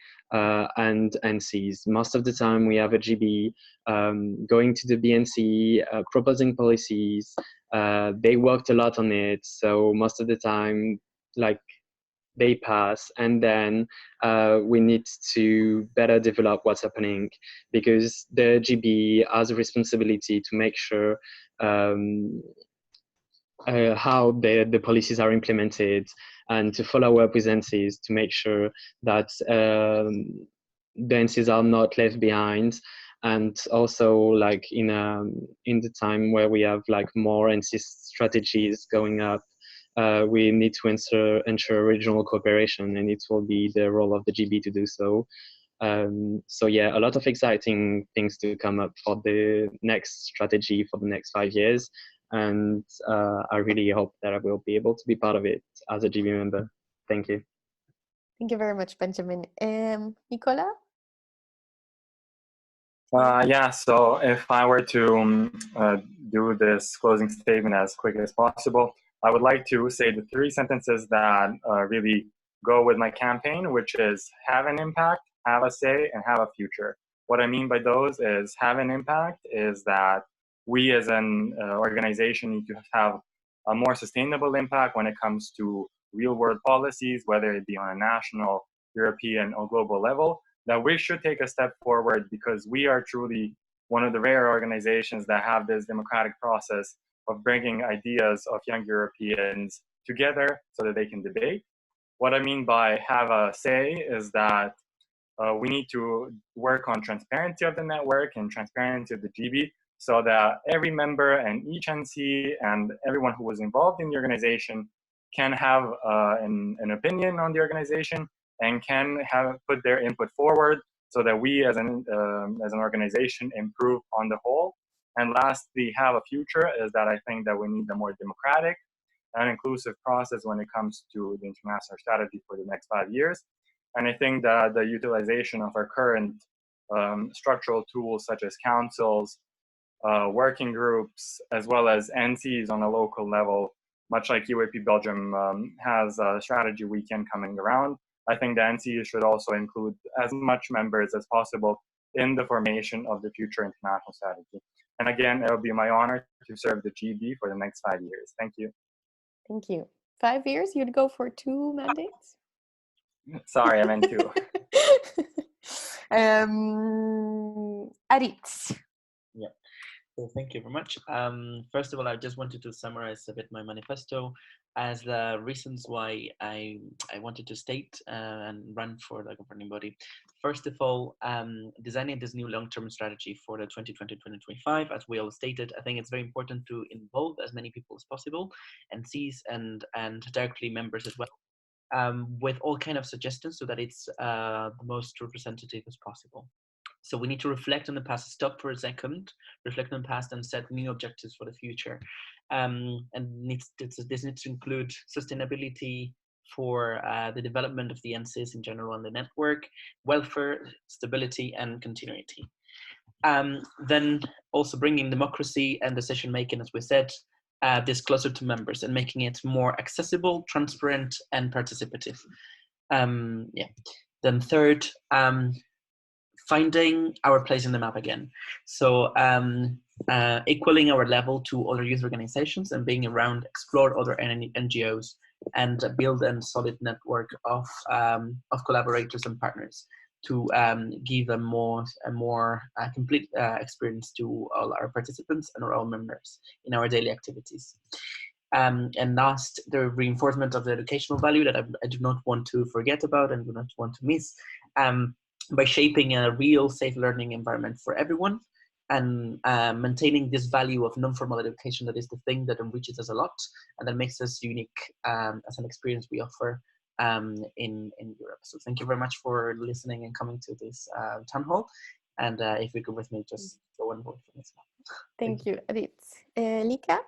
C: and NCs. Most of the time we have a GB going to the BNC, proposing policies. They worked a lot on it, so most of the time, like, they pass, and then we need to better develop what's happening, because the GB has a responsibility to make sure how the policies are implemented, and to follow up with NCs to make sure that the NCs are not left behind. And also, like, in the time where we have like more NC strategies going up, we need to ensure regional cooperation, and it will be the role of the GB to do so. So yeah, a lot of exciting things to come up for the next strategy for the next 5 years. And I really hope that I will be able to be part of it as a GB member. Thank you.
A: Thank you very much, Benjamin. Nicola?
G: Yeah, so if I were to do this closing statement as quick as possible, I would like to say the 3 sentences that really go with my campaign, which is have an impact, have a say, and have a future. What I mean by those is have an impact is that we as an organization need to have a more sustainable impact when it comes to real world policies, whether it be on a national, European, or global level, that we should take a step forward, because we are truly one of the rare organizations that have this democratic process of bringing ideas of young Europeans together so that they can debate. What I mean by have a say is that we need to work on transparency of the network and transparency of the GB, so that every member and each NC and everyone who was involved in the organization can have an opinion on the organization and can put their input forward, so that we as an organization improve on the whole. And lastly, have a future is that I think that we need a more democratic and inclusive process when it comes to the international strategy for the next 5 years. And I think that the utilization of our current structural tools, such as councils, working groups, as well as NCs on a local level, much like EYP Belgium has a strategy weekend coming around, I think the NCU should also include as much members as possible in the formation of the future international strategy. And again, it will be my honor to serve the GB for the next 5 years. Thank you.
A: Thank you. 5 years? You'd go for 2 mandates?
G: Sorry, I meant 2.
A: Aritz.
F: Yeah. So thank you very much. First of all, I just wanted to summarize a bit my manifesto as the reasons why I wanted to state and run for the governing body. First of all, designing this new long-term strategy for the 2020-2025, as we all stated, I think it's very important to involve as many people as possible, NCs and directly members as well, with all kind of suggestions so that it's the most representative as possible. So we need to reflect on the past, stop for a second, reflect on the past and set new objectives for the future. And this needs to include sustainability for the development of the NCs in general and the network, welfare, stability and continuity. Then also bringing democracy and decision making, as we said, this closer to members and making it more accessible, transparent and participative. Yeah. Then third, finding our place in the map again. So equaling our level to other youth organizations and being around, explore other NGOs and build a solid network of collaborators and partners to give a more complete experience to all our participants and all members in our daily activities. And last, the reinforcement of the educational value that I do not want to forget about and do not want to miss, by shaping a real safe learning environment for everyone and maintaining this value of non-formal education that is the thing that enriches us a lot and that makes us unique as an experience we offer in Europe. So thank you very much for listening and coming to this town hall. And if you could with me, just go and vote for this.
A: Thank you, Aritz. Lika?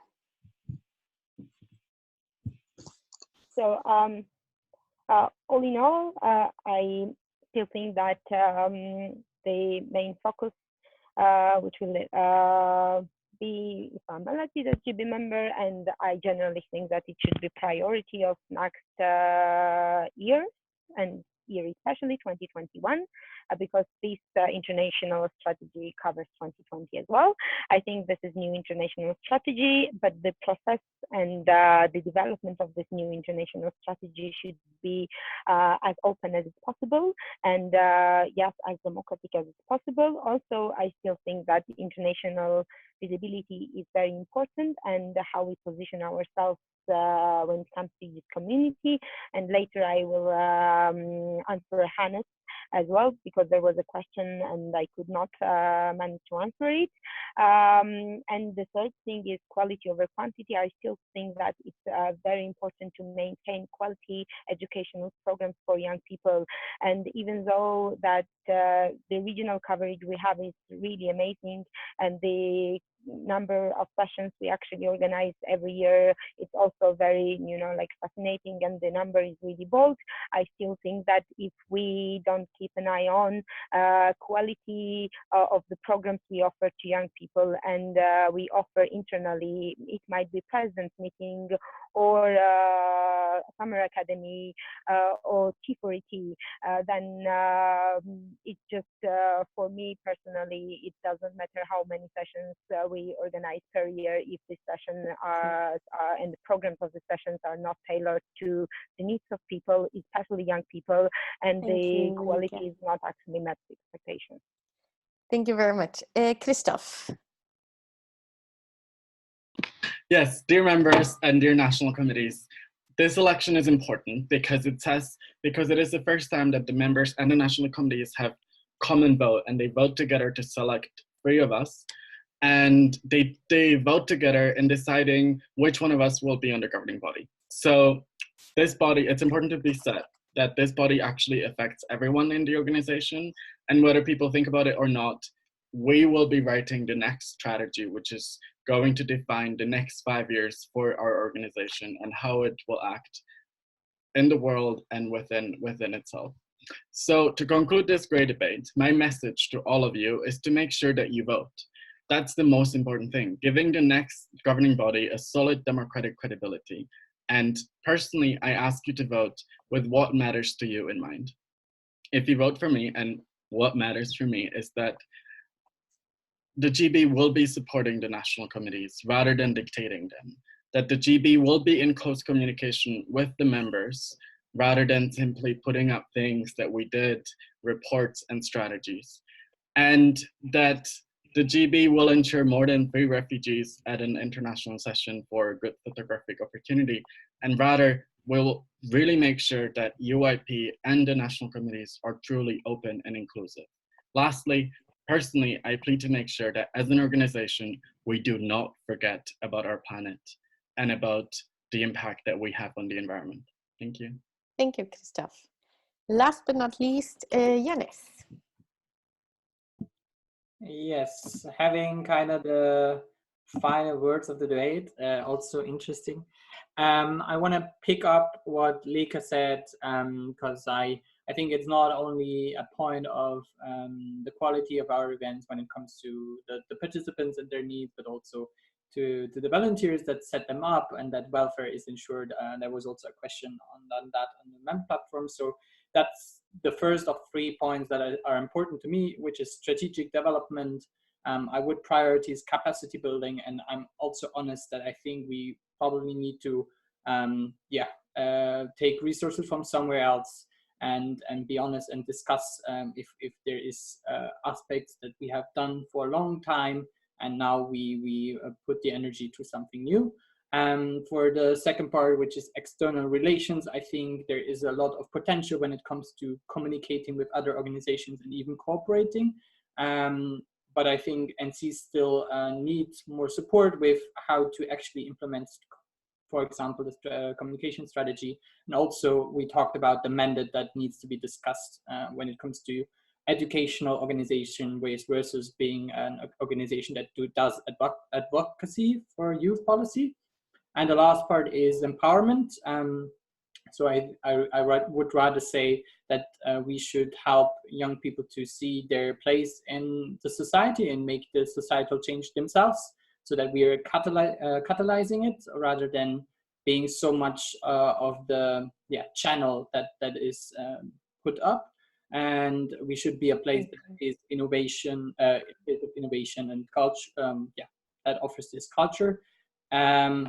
B: So all in all, I still think that the main focus, which will be, if I'm elected as GB member, and I generally think that it should be priority of next year and year especially 2021, because this international strategy covers 2020 as well. I think this is new international strategy, but the process and the development of this new international strategy should be as open as possible and yes, as democratic as possible. Also, I still think that international visibility is very important and how we position ourselves when it comes to youth community. And later I will answer Hannes as well, because there was a question and I could not manage to answer it. And the third thing is quality over quantity. I still think that it's very important to maintain quality educational programs for young people. And even though that the regional coverage we have is really amazing, and the number of sessions we actually organize every year, it's also very, fascinating, and the number is really bold. I still think that if we don't keep an eye on quality of the programs we offer to young people, and we offer internally, it might be president's meeting or summer academy or T4ET, then it's just for me personally, it doesn't matter how many sessions we organize per year if the session and the programs of the sessions are not tailored to the needs of people, especially young people, and the quality is not actually met the expectations.
A: Thank you very much. Christoph.
E: Yes, dear members and dear national committees, this election is important because it is the first time that the members and the national committees have common vote, and they vote together to select 3 of us. And they vote together in deciding which one of us will be on the governing body. So this body, it's important to be said that this body actually affects everyone in the organization, and whether people think about it or not, we will be writing the next strategy, which is going to define the next 5 years for our organization and how it will act in the world and within itself. So to conclude this great debate, my message to all of you is to make sure that you vote. That's the most important thing, giving the next governing body a solid democratic credibility And personally, I ask you to vote with what matters to you in mind. If you vote for me, and what matters for me is that the GB will be supporting the national committees rather than dictating them, that the GB will be in close communication with the members rather than simply putting up things that we did, reports and strategies, and that the GB will ensure more than 3 refugees at an international session for good photographic opportunity, and rather will really make sure that UIP and the national committees are truly open and inclusive. Lastly, personally, I plead to make sure that as an organization, we do not forget about our planet and about the impact that we have on the environment. Thank you.
A: Thank you, Christoph. Last but not least, Yanis.
D: Yes, having kind of the final words of the debate, also interesting. I want to pick up what Lika said, because I think it's not only a point of the quality of our events when it comes to the participants and their needs, but also to the volunteers that set them up and that welfare is ensured. There was also a question on that on the MEM platform. So that's the first of 3 points that are important to me, which is strategic development. I would prioritize capacity building, and I'm also honest that I think we probably need to take resources from somewhere else and be honest and discuss if there is aspects that we have done for a long time and now we put the energy to something new. For the second part, which is external relations, I think there is a lot of potential when it comes to communicating with other organizations and even cooperating. But I think NC still needs more support with how to actually implement, for example, the communication strategy. And also we talked about the mandate that needs to be discussed when it comes to educational organization versus being an organization that does advocacy for youth policy. And the last part is empowerment. So I would rather say that we should help young people to see their place in the society and make the societal change themselves, so that we are catalyzing it rather than being so much of the channel that is put up. And we should be a place that is innovation and culture. That offers this culture.
A: Thank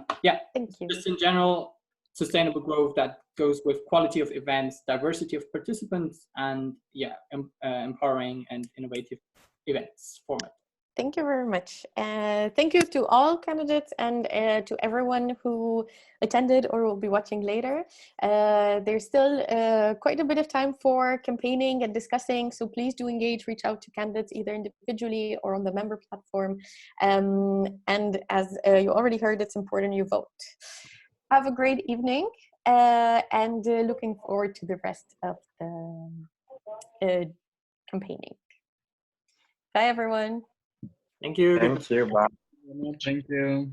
A: you.
D: Just in general, sustainable growth that goes with quality of events, diversity of participants, and empowering and innovative events format.
A: Thank you very much. Thank you to all candidates and to everyone who attended or will be watching later. There's still quite a bit of time for campaigning and discussing, so please do engage, reach out to candidates either individually or on the member platform. And as you already heard, it's important you vote. Have a great evening and looking forward to the rest of the campaigning. Bye, everyone.
D: Thank you.
G: Thank you. Bye.
E: Thank you.